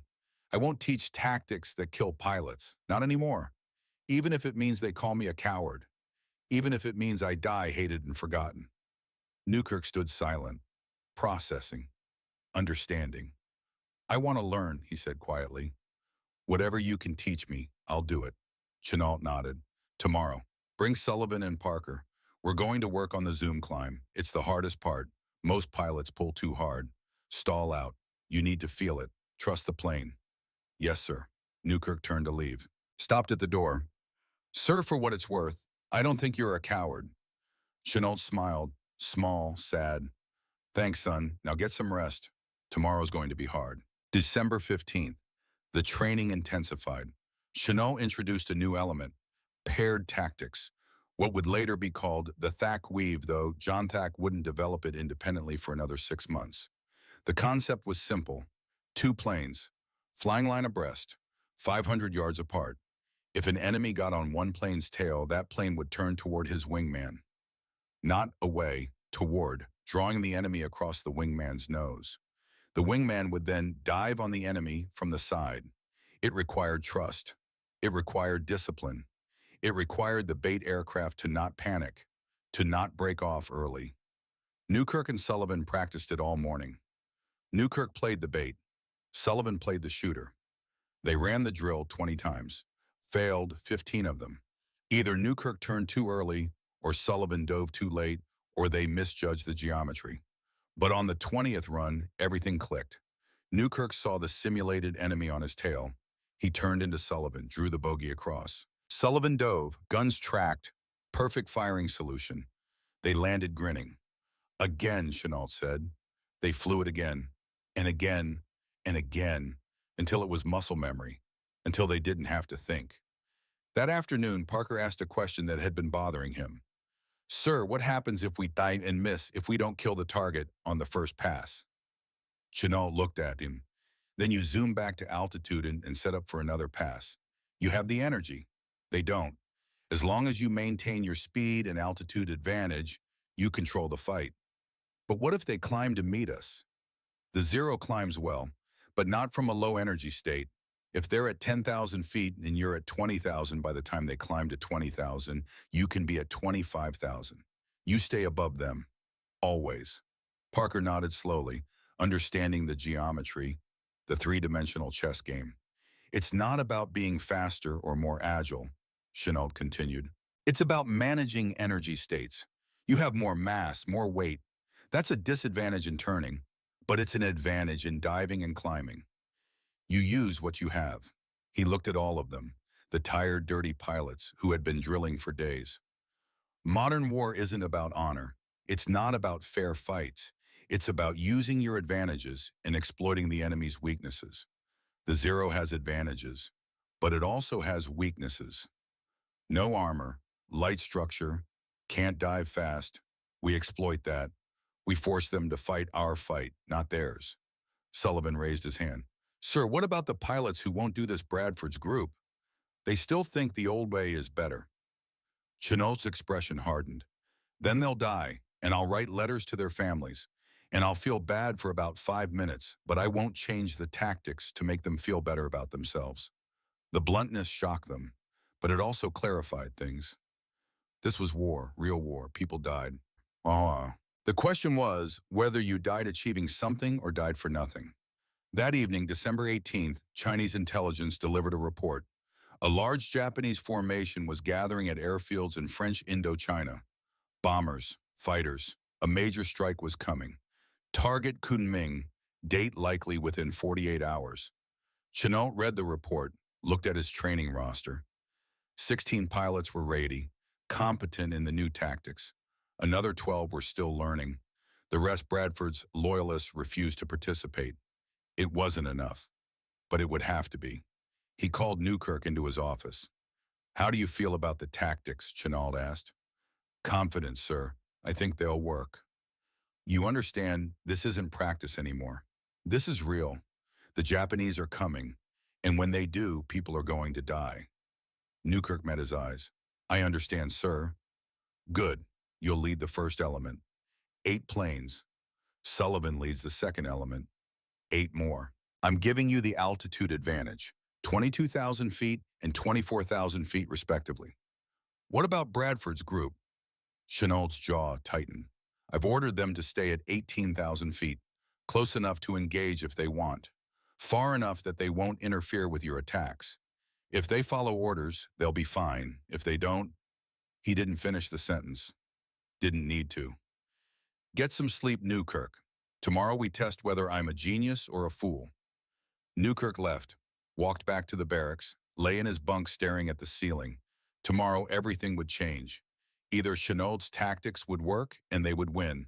I won't teach tactics that kill pilots, not anymore. Even if it means they call me a coward, even if it means I die hated and forgotten. Newkirk stood silent, processing, understanding. I want to learn, he said quietly. Whatever you can teach me, I'll do it. Chenault nodded. Tomorrow, bring Sullivan and Parker. We're going to work on the zoom climb. It's the hardest part. Most pilots pull too hard. Stall out. You need to feel it. Trust the plane. Yes, sir. Newkirk turned to leave. Stopped at the door. Sir, for what it's worth, I don't think you're a coward. Chenault smiled, small, sad. Thanks, son. Now get some rest. Tomorrow's going to be hard. December 15th. The training intensified. Chenault introduced a new element, paired tactics, what would later be called the Thack Weave, though John Thack wouldn't develop it independently for another 6 months. The concept was simple. Two planes, flying line abreast, 500 yards apart. If an enemy got on one plane's tail, that plane would turn toward his wingman. Not away, toward, drawing the enemy across the wingman's nose. The wingman would then dive on the enemy from the side. It required trust. It required discipline. It required the bait aircraft to not panic, to not break off early. Newkirk and Sullivan practiced it all morning. Newkirk played the bait. Sullivan played the shooter. They ran the drill 20 times, failed 15 of them. Either Newkirk turned too early, or Sullivan dove too late, or they misjudged the geometry. But on the 20th run, everything clicked. Newkirk saw the simulated enemy on his tail. He turned into Sullivan, drew the bogey across. Sullivan dove, guns tracked, perfect firing solution. They landed grinning. Again, Chenault said. They flew it again, and again, and again, until it was muscle memory, until they didn't have to think. That afternoon, Parker asked a question that had been bothering him. Sir, what happens if we die and miss, if we don't kill the target on the first pass? Chenault looked at him. Then you zoom back to altitude and set up for another pass. You have the energy. They don't. As long as you maintain your speed and altitude advantage, you control the fight. But what if they climb to meet us? The Zero climbs well, but not from a low energy state. If they're at 10,000 feet and you're at 20,000 by the time they climb to 20,000, you can be at 25,000. You stay above them. Always. Parker nodded slowly, understanding the geometry, the three-dimensional chess game. It's not about being faster or more agile, Chenault continued. It's about managing energy states. You have more mass, more weight. That's a disadvantage in turning, but it's an advantage in diving and climbing. You use what you have. He looked at all of them, the tired, dirty pilots who had been drilling for days. Modern war isn't about honor. It's not about fair fights. It's about using your advantages and exploiting the enemy's weaknesses. The Zero has advantages, but it also has weaknesses. No armor, light structure, can't dive fast. We exploit that. We force them to fight our fight, not theirs. Sullivan raised his hand. Sir, what about the pilots who won't do this Bradford's group? They still think the old way is better. Chenault's expression hardened. Then they'll die, and I'll write letters to their families, and I'll feel bad for about 5 minutes, but I won't change the tactics to make them feel better about themselves. The bluntness shocked them, but it also clarified things. This was war, real war. People died. The question was whether you died achieving something or died for nothing. That evening, December 18th, Chinese intelligence delivered a report. A large Japanese formation was gathering at airfields in French Indochina. Bombers, fighters, a major strike was coming. Target Kunming, date likely within 48 hours. Chenault read the report, looked at his training roster. 16 pilots were ready, competent in the new tactics. Another 12 were still learning. The rest, Bradford's loyalists, refused to participate. It wasn't enough, but it would have to be. He called Newkirk into his office. How do you feel about the tactics? Chenault asked. Confident, sir. I think they'll work. You understand, this isn't practice anymore. This is real. The Japanese are coming, and when they do, people are going to die. Newkirk met his eyes. I understand, sir. Good. You'll lead the first element. 8 planes. Sullivan leads the second element. 8 more. I'm giving you the altitude advantage, 22,000 feet and 24,000 feet respectively. What about Bradford's group? Chenault's jaw tightened. I've ordered them to stay at 18,000 feet, close enough to engage if they want, far enough that they won't interfere with your attacks. If they follow orders, they'll be fine. If they don't, he didn't finish the sentence. Didn't need to. Get some sleep, Newkirk. Tomorrow we test whether I'm a genius or a fool. Newkirk left, walked back to the barracks, lay in his bunk staring at the ceiling. Tomorrow everything would change. Either Chenault's tactics would work and they would win,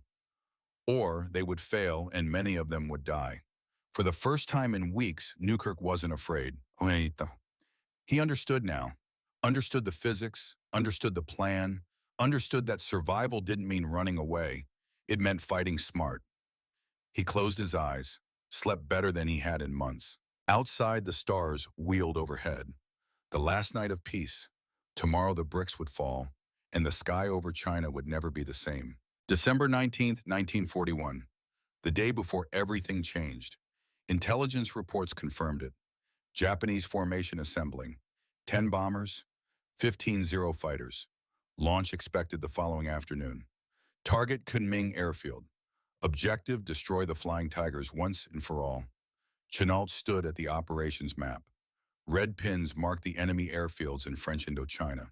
or they would fail and many of them would die. For the first time in weeks, Newkirk wasn't afraid. He understood now. Understood the physics, understood the plan, understood that survival didn't mean running away. It meant fighting smart. He closed his eyes, slept better than he had in months. Outside, the stars wheeled overhead. The last night of peace. Tomorrow the bricks would fall, and the sky over China would never be the same. December 19th, 1941, the day before everything changed. Intelligence reports confirmed it. Japanese formation assembling. 10 bombers, 15 Zero fighters. Launch expected the following afternoon. Target Kunming Airfield. Objective, destroy the Flying Tigers once and for all. Chenault stood at the operations map. Red pins marked the enemy airfields in French Indochina.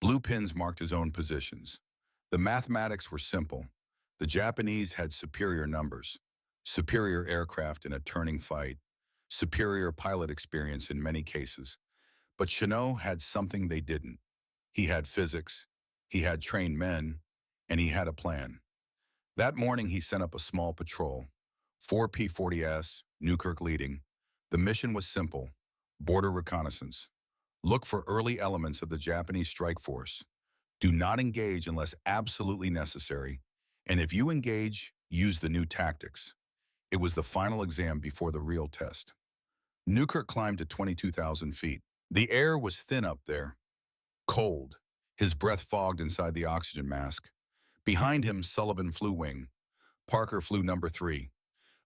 Blue pins marked his own positions. The mathematics were simple. The Japanese had superior numbers, superior aircraft in a turning fight, superior pilot experience in many cases. But Chenault had something they didn't. He had physics, he had trained men, and he had a plan. That morning he sent up a small patrol, 4 P-40S, Newkirk leading. The mission was simple, border reconnaissance. Look for early elements of the Japanese strike force. Do not engage unless absolutely necessary, and if you engage, use the new tactics. It was the final exam before the real test. Newkirk climbed to 22,000 feet. The air was thin up there, cold. His breath fogged inside the oxygen mask. Behind him, Sullivan flew wing. Parker flew number 3.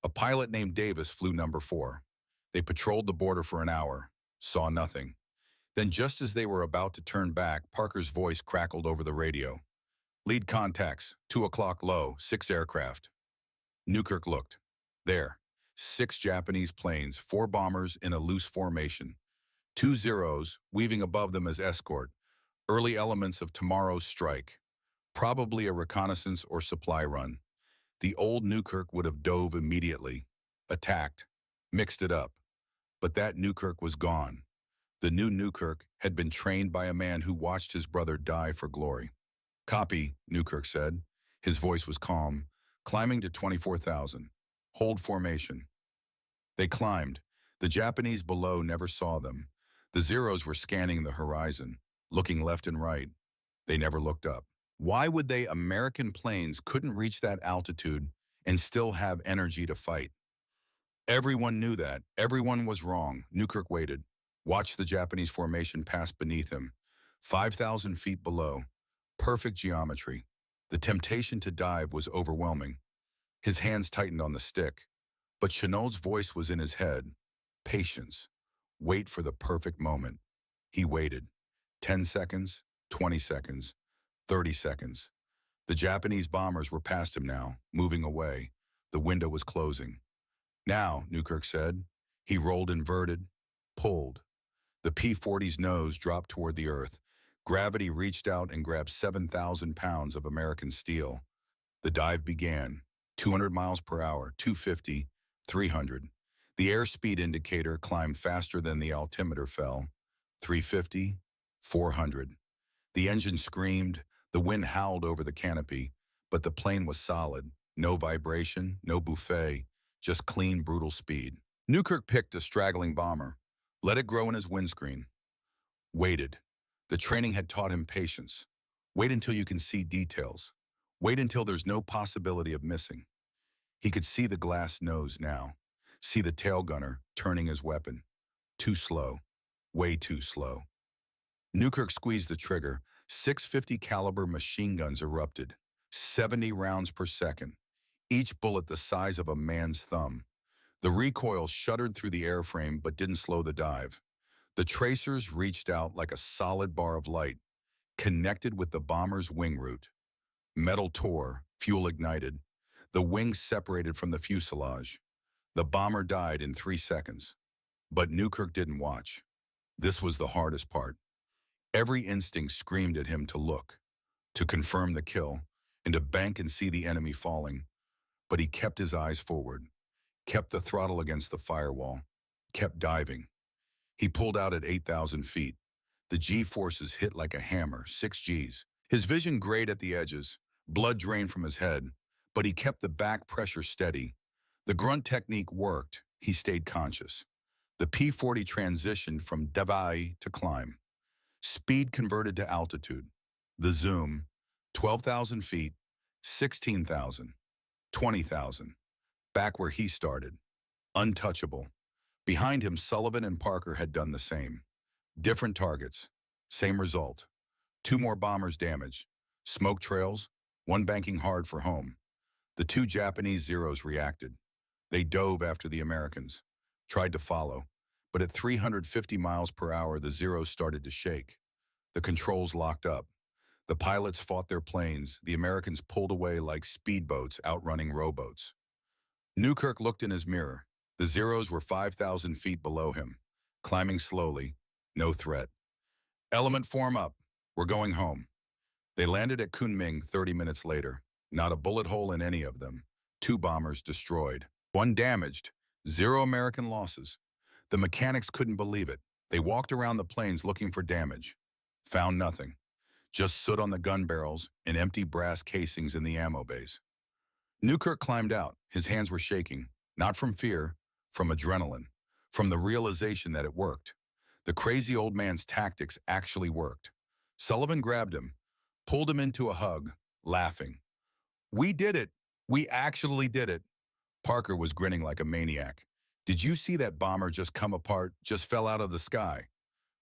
A pilot named Davis flew number 4. They patrolled the border for an hour, saw nothing. Then just as they were about to turn back, Parker's voice crackled over the radio. Lead contacts, 2 o'clock low, 6 aircraft. Newkirk looked. There, 6 Japanese planes, 4 bombers in a loose formation. 2 Zeros, weaving above them as escort. Early elements of tomorrow's strike. Probably a reconnaissance or supply run. The old Newkirk would have dove immediately, attacked, mixed it up. But that Newkirk was gone. The new Newkirk had been trained by a man who watched his brother die for glory. Copy, Newkirk said. His voice was calm. Climbing to 24,000. Hold formation. They climbed. The Japanese below never saw them. The Zeros were scanning the horizon, looking left and right. They never looked up. Why would they? American planes couldn't reach that altitude and still have energy to fight. Everyone knew that. Everyone was wrong. Newkirk waited. Watched the Japanese formation pass beneath him. 5,000 feet below. Perfect geometry. The temptation to dive was overwhelming. His hands tightened on the stick. But Chenault's voice was in his head. Patience. Wait for the perfect moment. He waited. 10 seconds, 20 seconds, 30 seconds. The Japanese bombers were past him now, moving away. The window was closing. Now, Newkirk said. He rolled inverted, pulled. The P-40's nose dropped toward the earth. Gravity reached out and grabbed 7,000 pounds of American steel. The dive began. 200 miles per hour, 250, 300. The airspeed indicator climbed faster than the altimeter fell. 350, 400. The engine screamed. The wind howled over the canopy. But the plane was solid. No vibration, no buffet, just clean, brutal speed. Newkirk picked a straggling bomber. Let it grow in his windscreen. Waited. The training had taught him patience. Wait until you can see details. Wait until there's no possibility of missing. He could see the glass nose now. See the tail gunner turning his weapon. Too slow. Way too slow. Newkirk squeezed the trigger. 650 caliber machine guns erupted. 70 rounds per second. Each bullet the size of a man's thumb. The recoil shuddered through the airframe but didn't slow the dive. The tracers reached out like a solid bar of light, connected with the bomber's wing root. Metal tore, fuel ignited. The wings separated from the fuselage. The bomber died in 3 seconds. But Newkirk didn't watch. This was the hardest part. Every instinct screamed at him to look, to confirm the kill. and to bank and see the enemy falling. But he kept his eyes forward, kept the throttle against the firewall, kept diving. He pulled out at 8,000 feet. The G-forces hit like a hammer, 6 Gs. His vision grayed at the edges, blood drained from his head, but he kept the back pressure steady. The grunt technique worked. He stayed conscious. The P-40 transitioned from dive to climb. Speed converted to altitude. The zoom, 12,000 feet, 16,000, 20,000. Back where he started. Untouchable. Behind him, Sullivan and Parker had done the same. Different targets. Same result. 2 more bombers damaged. Smoke trails, one banking hard for home. The 2 Japanese Zeros reacted. They dove after the Americans, tried to follow, but at 350 miles per hour, the Zeros started to shake. The controls locked up. The pilots fought their planes. The Americans pulled away like speedboats outrunning rowboats. Newkirk looked in his mirror. The Zeros were 5,000 feet below him, climbing slowly, no threat. Element form up. We're going home. They landed at Kunming 30 minutes later. Not a bullet hole in any of them. 2 bombers destroyed. 1 damaged. 0 American losses. The mechanics couldn't believe it. They walked around the planes looking for damage. Found nothing. Just soot on the gun barrels and empty brass casings in the ammo bays. Newkirk climbed out. His hands were shaking, not from fear, from adrenaline, from the realization that it worked. The crazy old man's tactics actually worked. Sullivan grabbed him, pulled him into a hug, laughing. "We did it! We actually did it!" Parker was grinning like a maniac. "Did you see that bomber just come apart, just fell out of the sky?"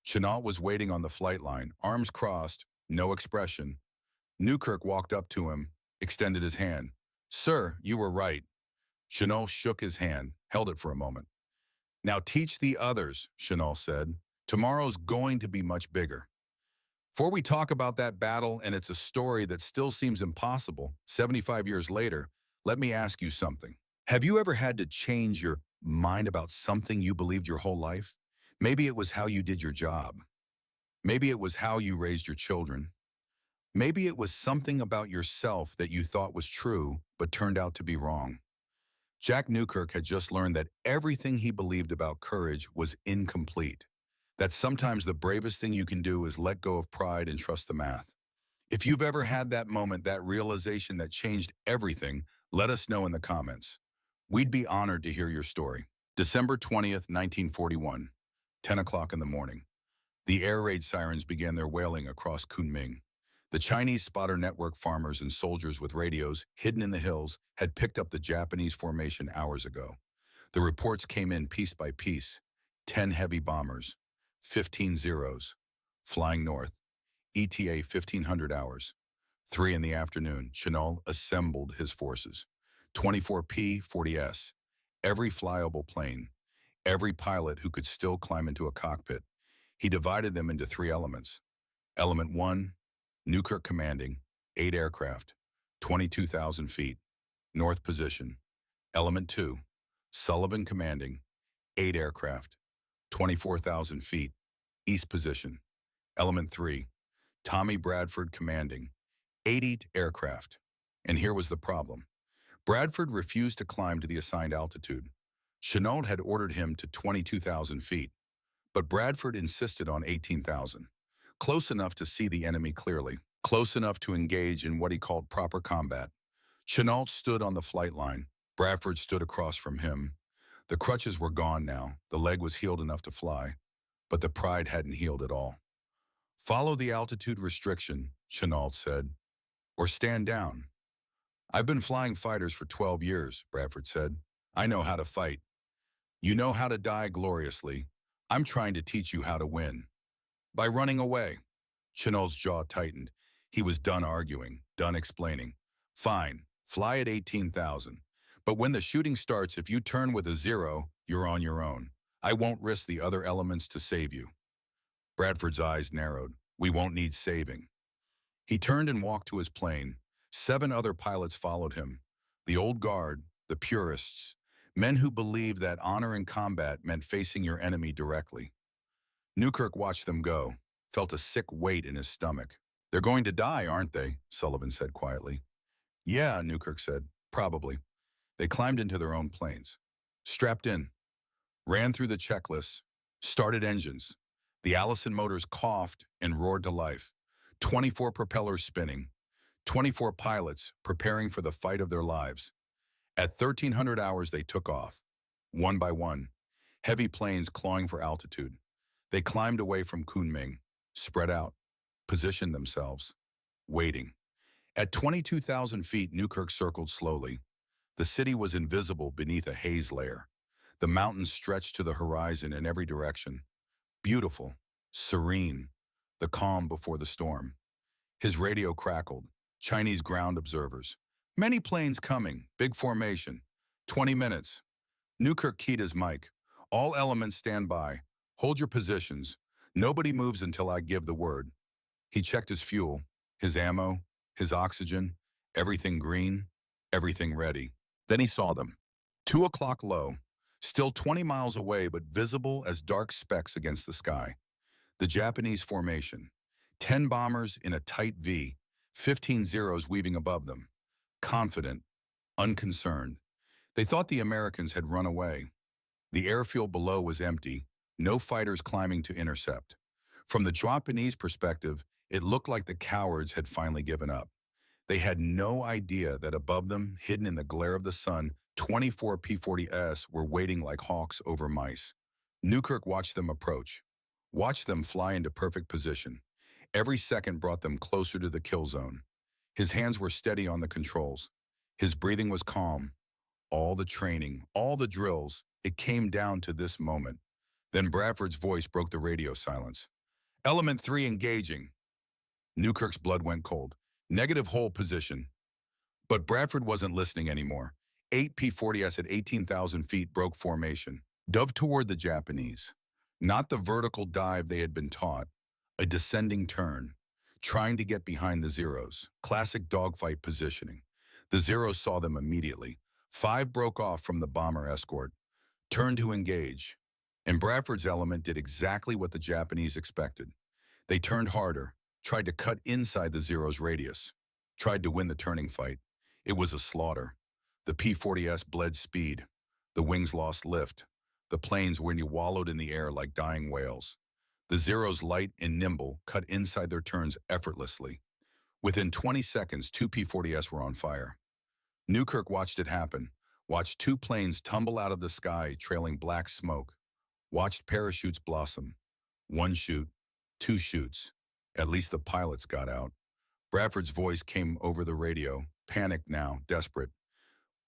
Chenault was waiting on the flight line, arms crossed, no expression. Newkirk walked up to him, extended his hand. "Sir, you were right." Chenault shook his hand, held it for a moment. "Now teach the others," Chenault said. "Tomorrow's going to be much bigger." Before we talk about that battle, and it's a story that still seems impossible, 75 years later, let me ask you something. Have you ever had to change your mind about something you believed your whole life? Maybe it was how you did your job. Maybe it was how you raised your children. Maybe it was something about yourself that you thought was true, but turned out to be wrong. Jack Newkirk had just learned that everything he believed about courage was incomplete. That sometimes the bravest thing you can do is let go of pride and trust the math. If you've ever had that moment, that realization that changed everything, let us know in the comments. We'd be honored to hear your story. December 20th, 1941, 10 o'clock in the morning. The air raid sirens began their wailing across Kunming. The Chinese spotter network farmers and soldiers with radios hidden in the hills had picked up the Japanese formation hours ago. The reports came in piece by piece. 10 heavy bombers, 15 Zeros, flying north, ETA 1500 hours. 3 in the afternoon, Chenault assembled his forces. 24 P-40S, every flyable plane, every pilot who could still climb into a cockpit. He divided them into 3 elements. Element 1, Newkirk commanding, 8 aircraft, 22,000 feet, north position. Element 2, Sullivan commanding, 8 aircraft, 24,000 feet, east position. Element 3, Tommy Bradford commanding, 80 aircraft. And here was the problem. Bradford refused to climb to the assigned altitude. Chenault had ordered him to 22,000 feet, but Bradford insisted on 18,000. Close enough to see the enemy clearly, close enough to engage in what he called proper combat. Chenault stood on the flight line. Bradford stood across from him. The crutches were gone now. The leg was healed enough to fly, but the pride hadn't healed at all. "Follow the altitude restriction," Chenault said, "or stand down." "I've been flying fighters for 12 years, Bradford said. "I know how to fight. You know how to die gloriously. I'm trying to teach you how to win. By running away." Chenault's jaw tightened. He was done arguing, done explaining. "Fine, fly at 18,000. But when the shooting starts, if you turn with a 0, you're on your own. I won't risk the other elements to save you." Bradford's eyes narrowed. "We won't need saving." He turned and walked to his plane. 7 other pilots followed him. The old guard, the purists, men who believed that honor in combat meant facing your enemy directly. Newkirk watched them go, felt a sick weight in his stomach. "They're going to die, aren't they?" Sullivan said quietly. Yeah, Newkirk said. Probably. They climbed into their own planes. Strapped in. Ran through the checklists. Started engines. The Allison motors coughed and roared to life. 24 propellers spinning. 24 pilots preparing for the fight of their lives. At 1300 hours, they took off. One by one. Heavy planes clawing for altitude. They climbed away from Kunming. Spread out. Positioned themselves. Waiting. At 22,000 feet, Newkirk circled slowly. The city was invisible beneath a haze layer. The mountains stretched to the horizon in every direction. Beautiful, serene, the calm before the storm. His radio crackled. Chinese ground observers. Many planes coming, big formation. 20 minutes. Newkirk keyed his mic. All elements stand by. Hold your positions. Nobody moves until I give the word. He checked his fuel, his ammo, his oxygen, everything green, everything ready. Then he saw them. 2 o'clock low, still 20 miles away but visible as dark specks against the sky. The Japanese formation. 10 bombers in a tight V, 15 Zeros weaving above them. Confident, unconcerned. They thought the Americans had run away. The airfield below was empty, no fighters climbing to intercept. From the Japanese perspective, it looked like the cowards had finally given up. They had no idea that above them, hidden in the glare of the sun, 24 P-40S were waiting like hawks over mice. Newkirk watched them approach, watched them fly into perfect position. Every second brought them closer to the kill zone. His hands were steady on the controls. His breathing was calm. All the training, all the drills, it came down to this moment. Then Bradford's voice broke the radio silence. Element 3 engaging. Newkirk's blood went cold. Negative hold position. But Bradford wasn't listening anymore. 8 P-40S at 18,000 feet broke formation. Dove toward the Japanese. Not the vertical dive they had been taught. A descending turn. Trying to get behind the Zeros. Classic dogfight positioning. The Zeros saw them immediately. 5 broke off from the bomber escort. Turned to engage. And Bradford's element did exactly what the Japanese expected. They turned harder. Tried to cut inside the Zero's radius. Tried to win the turning fight. It was a slaughter. The P-40S bled speed. The wings lost lift. The planes wallowed in the air like dying whales. The Zeros, light and nimble, cut inside their turns effortlessly. Within 20 seconds, 2 P-40S were on fire. Newkirk watched it happen. Watched 2 planes tumble out of the sky, trailing black smoke. Watched parachutes blossom. 1 chute, 2 chutes. At least the pilots got out. Bradford's voice came over the radio, panicked now, desperate.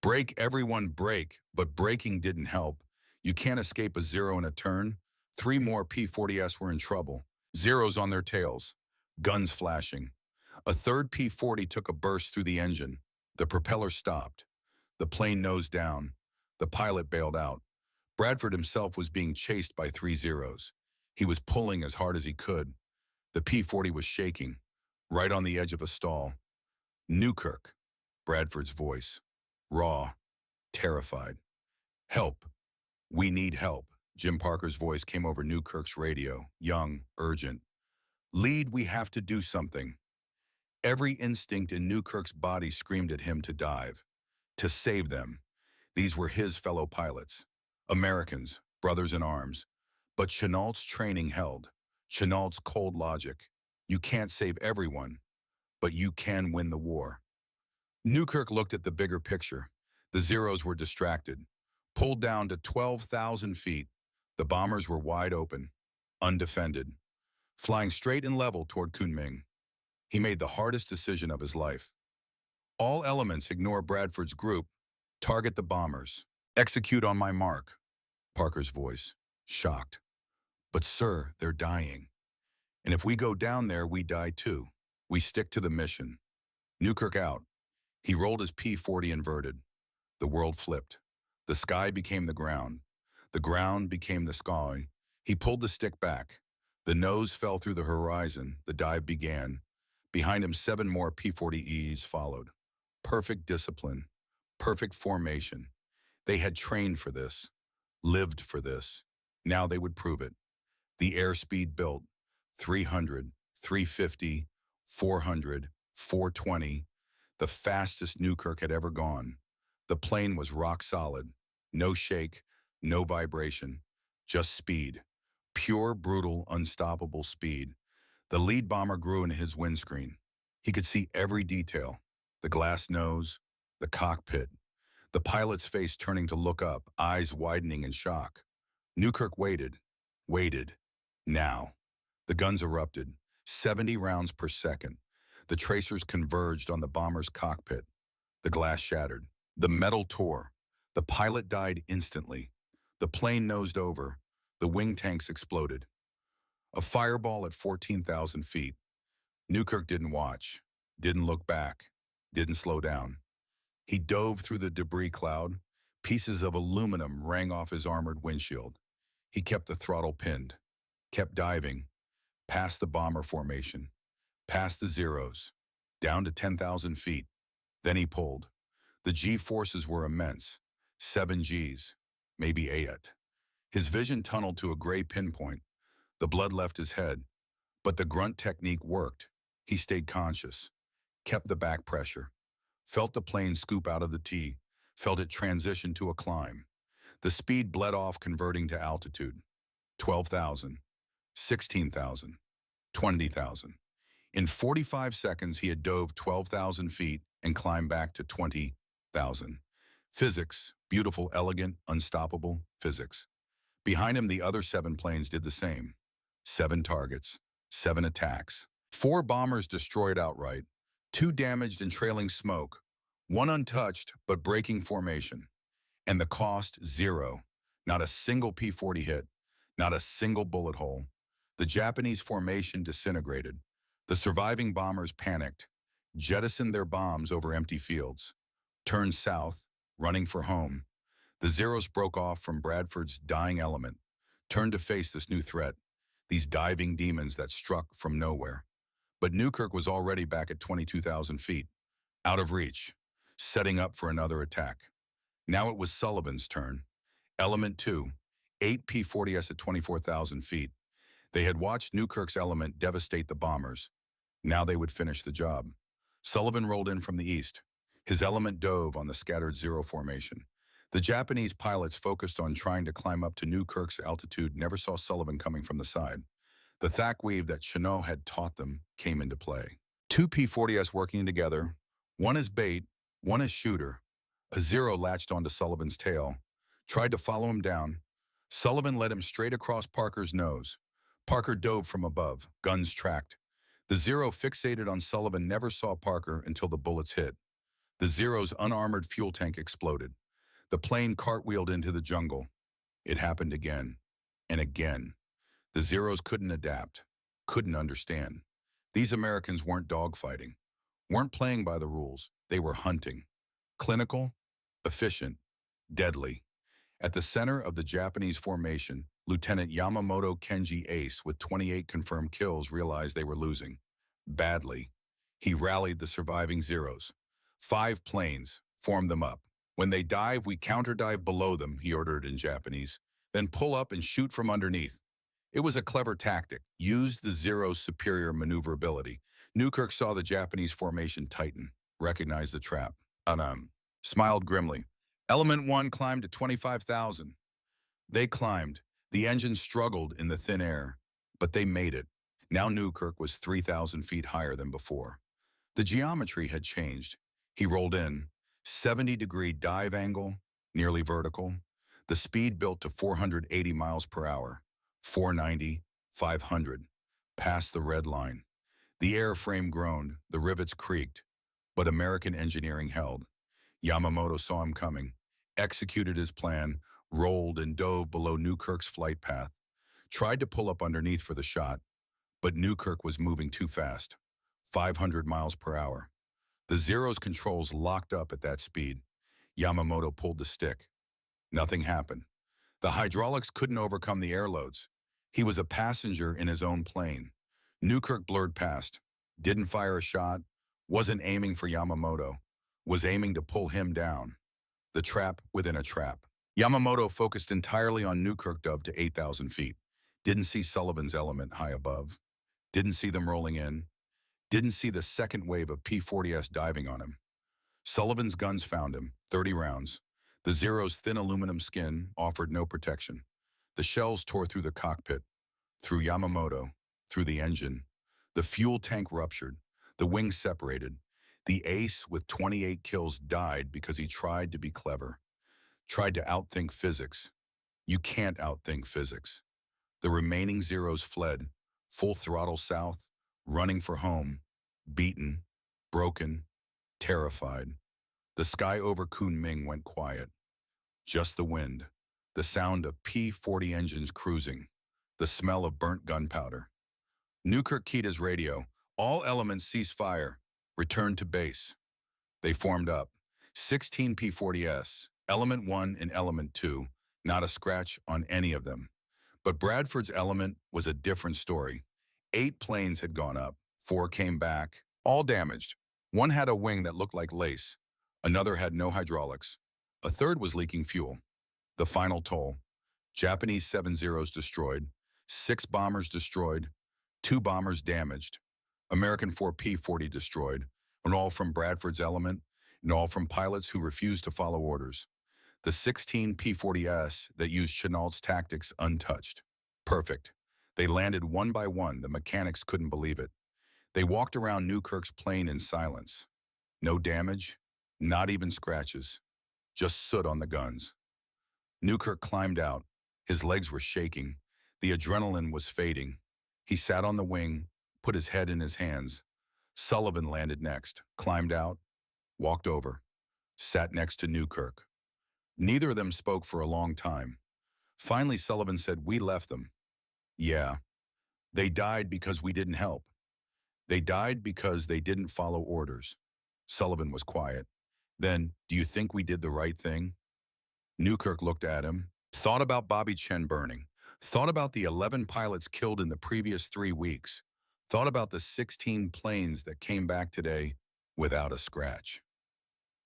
Brake, everyone brake, but braking didn't help. You can't escape a Zero in a turn. 3 more P-40S were in trouble. Zeros on their tails. Guns flashing. A third P-40 took a burst through the engine. The propeller stopped. The plane nosed down. The pilot bailed out. Bradford himself was being chased by 3 Zeros. He was pulling as hard as he could. The P-40 was shaking, right on the edge of a stall. Newkirk, Bradford's voice. Raw, terrified. Help. We need help. Jim Parker's voice came over Newkirk's radio, young, urgent. Lead, we have to do something. Every instinct in Newkirk's body screamed at him to dive, to save them. These were his fellow pilots, Americans, brothers in arms. But Chenault's training held. Chenault's cold logic. You can't save everyone, but you can win the war. Newkirk looked at the bigger picture. The Zeros were distracted. Pulled down to 12,000 feet, the bombers were wide open, undefended, flying straight and level toward Kunming. He made the hardest decision of his life. All elements ignore Bradford's group. Target the bombers. Execute on my mark. Parker's voice, shocked. But sir, they're dying. And if we go down there, we die too. We stick to the mission. Newkirk out. He rolled his P-40 inverted. The world flipped. The sky became the ground. The ground became the sky. He pulled the stick back. The nose fell through the horizon. The dive began. Behind him, 7 more P-40Es followed. Perfect discipline. Perfect formation. They had trained for this. Lived for this. Now they would prove it. The airspeed built. 300, 350, 400, 420. the fastest Newkirk had ever gone. The plane was rock solid, no shake, no vibration, just speed. Pure, brutal, unstoppable speed. The lead bomber grew into his windscreen. He could see every detail, the glass nose, the cockpit, the pilot's face turning to look up, eyes widening in shock. Newkirk waited. Now. The guns erupted, 70 rounds per second. The tracers converged on the bomber's cockpit. The glass shattered. The metal tore. The pilot died instantly. The plane nosed over. The wing tanks exploded. A fireball at 14,000 feet. Newkirk didn't watch, didn't look back, didn't slow down. He dove through the debris cloud. Pieces of aluminum rang off his armored windshield. He kept the throttle pinned, kept diving, past the bomber formation, past the Zeros, down to 10,000 feet. Then he pulled. The G-forces were immense, 7 Gs, maybe 8. His vision tunneled to a gray pinpoint. The blood left his head, but the grunt technique worked. He stayed conscious, kept the back pressure, felt the plane scoop out of the T, felt it transition to a climb. The speed bled off, converting to altitude. 12,000, 16,000, 20,000. In 45 seconds, he had dove 12,000 feet and climbed back to 20,000. Physics, beautiful, elegant, unstoppable physics. Behind him, the other 7 planes did the same. 7 targets, 7 attacks. 4 bombers destroyed outright, 2 damaged and trailing smoke, 1 untouched but breaking formation. And the cost, 0. Not a single P-40 hit, not a single bullet hole. The Japanese formation disintegrated. The surviving bombers panicked, jettisoned their bombs over empty fields, turned south, running for home. The Zeros broke off from Bradford's dying element, turned to face this new threat, these diving demons that struck from nowhere. But Newkirk was already back at 22,000 feet, out of reach, setting up for another attack. Now it was Sullivan's turn. Element 2, 8 P-40s at 24,000 feet. They had watched Newkirk's element devastate the bombers. Now they would finish the job. Sullivan rolled in from the east. His element dove on the scattered Zero formation. The Japanese pilots focused on trying to climb up to Newkirk's altitude never saw Sullivan coming from the side. The thack weave that Chenot had taught them came into play. 2 P-40s working together, one as bait, one as shooter. A Zero latched onto Sullivan's tail, tried to follow him down. Sullivan led him straight across Parker's nose. Parker dove from above, guns tracked. The Zero fixated on Sullivan never saw Parker until the bullets hit. The Zero's unarmored fuel tank exploded. The plane cartwheeled into the jungle. It happened again and again. The Zeros couldn't adapt, couldn't understand. These Americans weren't dogfighting, weren't playing by the rules. They were hunting. Clinical, efficient, deadly. At the center of the Japanese formation, Lieutenant Yamamoto Kenji Ace, with 28 confirmed kills, realized they were losing. Badly. He rallied the surviving Zeros. 5 planes, formed them up. When they dive, we counter-dive below them, he ordered in Japanese. Then pull up and shoot from underneath. It was a clever tactic, used the Zero's superior maneuverability. Newkirk saw the Japanese formation tighten, recognized the trap. Smiled grimly. Element 1 climbed to 25,000. They climbed. The engine struggled in the thin air, but they made it. Now Newkirk was 3,000 feet higher than before. The geometry had changed. He rolled in. 70-degree dive angle, nearly vertical. The speed built to 480 miles per hour. 490, 500. Past the red line. The airframe groaned, the rivets creaked, but American engineering held. Yamamoto saw him coming, executed his plan, rolled and dove below Newkirk's flight path, tried to pull up underneath for the shot, but Newkirk was moving too fast, 500 miles per hour. The Zero's controls locked up at that speed. Yamamoto pulled the stick. Nothing happened. The hydraulics couldn't overcome the airloads. He was a passenger in his own plane. Newkirk blurred past, didn't fire a shot, wasn't aiming for Yamamoto, was aiming to pull him down. The trap within a trap. Yamamoto focused entirely on Newkirk dove to 8,000 feet. Didn't see Sullivan's element high above. Didn't see them rolling in. Didn't see the second wave of P-40s diving on him. Sullivan's guns found him, 30 rounds. The Zero's thin aluminum skin offered no protection. The shells tore through the cockpit, through Yamamoto, through the engine. The fuel tank ruptured. The wings separated. The ace with 28 kills died because he tried to be clever, tried to outthink physics. You can't outthink physics. The remaining Zeros fled, full throttle south, running for home, beaten, broken, terrified. The sky over Kunming went quiet. Just the wind, the sound of P-40 engines cruising, the smell of burnt gunpowder. Newkirk keyed his radio. All elements cease fire. Return to base. They formed up. 16 P-40S, Element 1 and Element 2, not a scratch on any of them. But Bradford's element was a different story. 8 planes had gone up, 4 came back, all damaged. One had a wing that looked like lace. Another had no hydraulics. A third was leaking fuel. The final toll. Japanese 7 Zeros destroyed, 6 bombers destroyed, 2 bombers damaged. American 4 P-40 destroyed, and all from Bradford's element, and all from pilots who refused to follow orders. The 16 P-40S that used Chenault's tactics untouched. Perfect. They landed one by one. The mechanics couldn't believe it. They walked around Newkirk's plane in silence. No damage, not even scratches. Just soot on the guns. Newkirk climbed out. His legs were shaking. The adrenaline was fading. He sat on the wing, put his head in his hands. Sullivan landed next, climbed out, walked over, sat next to Newkirk. Neither of them spoke for a long time. Finally, Sullivan said, "We left them." "Yeah. They died because we didn't help. They died because they didn't follow orders." Sullivan was quiet. "Then, do you think we did the right thing?" Newkirk looked at him, thought about Bobby Chen burning, thought about the 11 pilots killed in the previous 3 weeks, thought about the 16 planes that came back today without a scratch.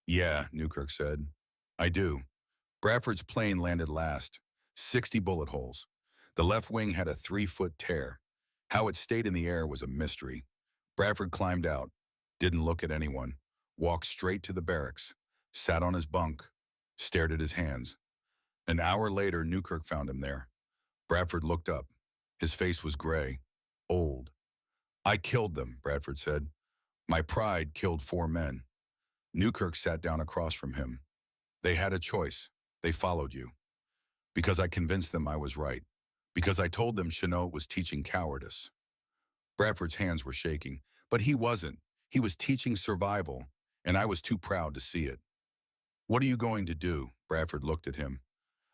"Yeah," Newkirk said. "I do. Bradford's plane landed last, 60 bullet holes. The left wing had a 3-foot tear. How it stayed in the air was a mystery. Bradford climbed out, didn't look at anyone, walked straight to the barracks, sat on his bunk, stared at his hands. An hour later, Newkirk found him there. Bradford looked up. His face was gray, old. "I killed them," Bradford said. "My pride killed 4 men." Newkirk sat down across from him. "They had a choice. They followed you. Because I convinced them I was right. Because I told them Chenault was teaching cowardice." Bradford's hands were shaking, but he wasn't. He was teaching survival, and I was too proud to see it. "What are you going to do?" Bradford looked at him.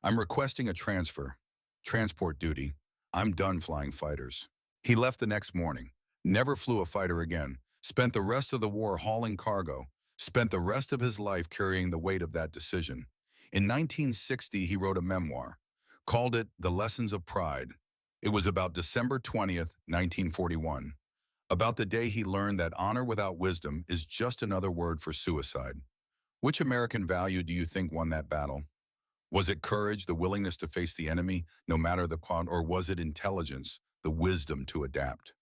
"I'm requesting a transfer. Transport duty. I'm done flying fighters." He left the next morning. Never flew a fighter again. Spent the rest of the war hauling cargo. Spent the rest of his life carrying the weight of that decision. In 1960, he wrote a memoir, called it The Lessons of Pride. It was about December 20th, 1941, about the day he learned that honor without wisdom is just another word for suicide. Which American value do you think won that battle? Was it courage, the willingness to face the enemy, no matter the cost, or was it intelligence, the wisdom to adapt,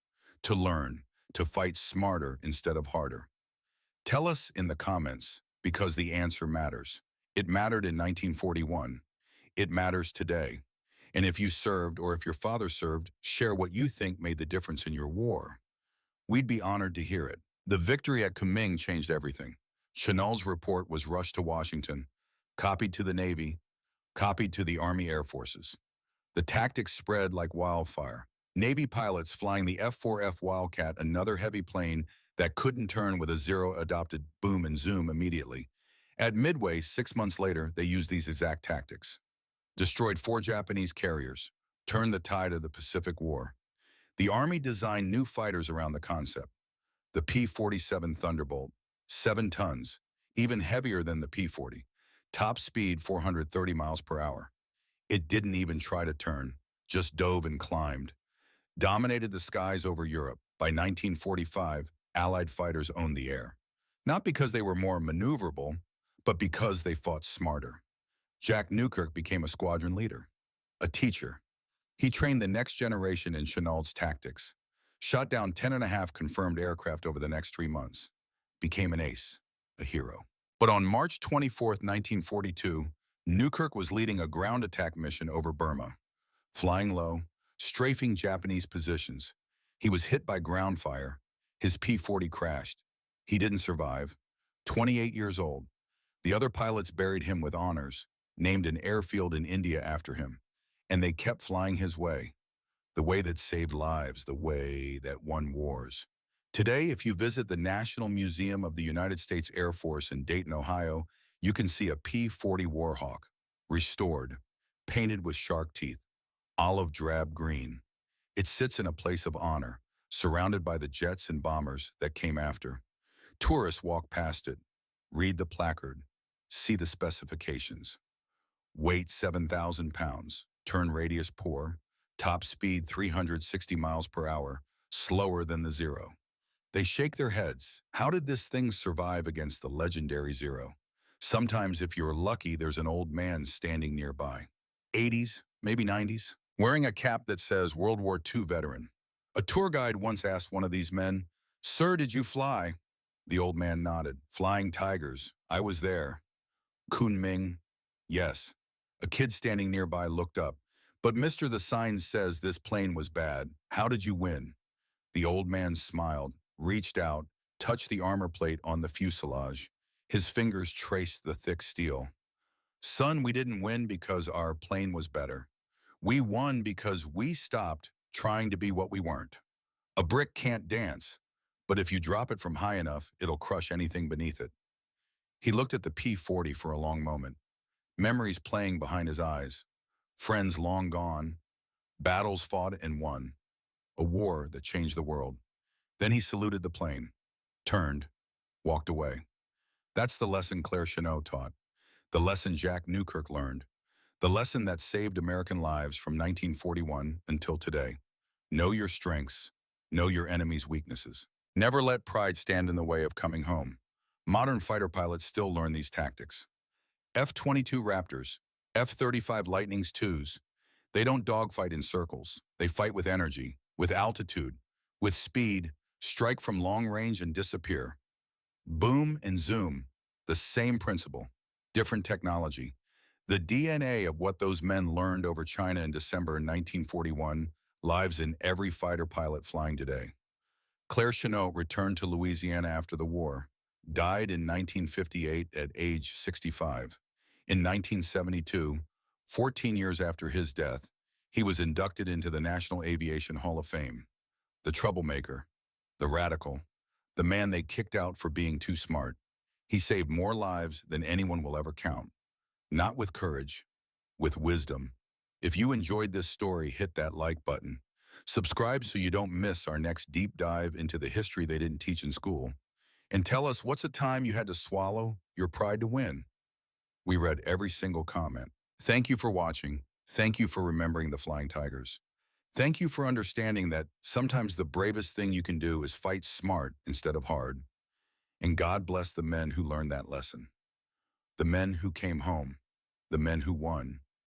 to learn, to fight smarter instead of harder? Tell us in the comments, because the answer matters. It mattered in 1941. It matters today. And if you served or if your father served, share what you think made the difference in your war. We'd be honored to hear it. The victory at Kunming changed everything. Chenault's report was rushed to Washington, copied to the Navy, copied to the Army Air Forces. The tactics spread like wildfire. Navy pilots flying the F-4F Wildcat, another heavy plane that couldn't turn with a Zero, adopted boom and zoom immediately. At Midway, 6 months later, they used these exact tactics. Destroyed 4 Japanese carriers, turned the tide of the Pacific War. The Army designed new fighters around the concept. The P-47 Thunderbolt, 7 tons, even heavier than the P-40. Top speed 430 miles per hour. It didn't even try to turn, just dove and climbed. Dominated the skies over Europe. By 1945, Allied fighters owned the air. Not because they were more maneuverable, but because they fought smarter. Jack Newkirk became a squadron leader, a teacher. He trained the next generation in Chenault's tactics, shot down 10.5 confirmed aircraft over the next 3 months, became an ace, a hero. But on March 24th, 1942, Newkirk was leading a ground attack mission over Burma, flying low, strafing Japanese positions. He was hit by ground fire. His P-40 crashed. He didn't survive. 28 years old. The other pilots buried him with honors, named an airfield in India after him, and they kept flying his way. The way that saved lives, the way that won wars. Today, if you visit the National Museum of the United States Air Force in Dayton, Ohio, you can see a P-40 Warhawk, restored, painted with shark teeth, olive drab green. It sits in a place of honor, surrounded by the jets and bombers that came after. Tourists walk past it, read the placard, see the specifications. Weight 7,000 pounds, turn radius poor, top speed 360 miles per hour, slower than the Zero. They shake their heads. How did this thing survive against the legendary Zero? Sometimes, if you're lucky, there's an old man standing nearby. 80s, maybe 90s, wearing a cap that says World War II veteran. A tour guide once asked one of these men, "Sir, did you fly?" The old man nodded. "Flying Tigers. I was there." Kunming. Yes. A kid standing nearby looked up. "But mister, the sign says this plane was bad. How did you win?" The old man smiled, reached out, touched the armor plate on the fuselage. His fingers traced the thick steel. "Son, we didn't win because our plane was better. We won because we stopped trying to be what we weren't. A brick can't dance, but if you drop it from high enough, it'll crush anything beneath it." He looked at the P-40 for a long moment, memories playing behind his eyes, friends long gone, battles fought and won, a war that changed the world. Then he saluted the plane, turned, walked away. That's the lesson Claire Chennault taught, the lesson Jack Newkirk learned, the lesson that saved American lives from 1941 until today. Know your strengths, know your enemy's weaknesses. Never let pride stand in the way of coming home. Modern fighter pilots still learn these tactics. F-22 Raptors, F-35 Lightnings IIs, they don't dogfight in circles. They fight with energy, with altitude, with speed, strike from long range and disappear. Boom and zoom, the same principle, different technology. The DNA of what those men learned over China in December 1941 lives in every fighter pilot flying today. Claire Chennault returned to Louisiana after the war, died in 1958 at age 65. In 1972, 14 years after his death, he was inducted into the National Aviation Hall of Fame. The troublemaker, the radical, the man they kicked out for being too smart. He saved more lives than anyone will ever count. Not with courage, with wisdom. If you enjoyed this story, hit that like button. Subscribe so you don't miss our next deep dive into the history they didn't teach in school. And tell us, what's a time you had to swallow your pride to win? We read every single comment. Thank you for watching. Thank you for remembering the Flying Tigers. Thank you for understanding that sometimes the bravest thing you can do is fight smart instead of hard. And God bless the men who learned that lesson. The men who came home. The men who won.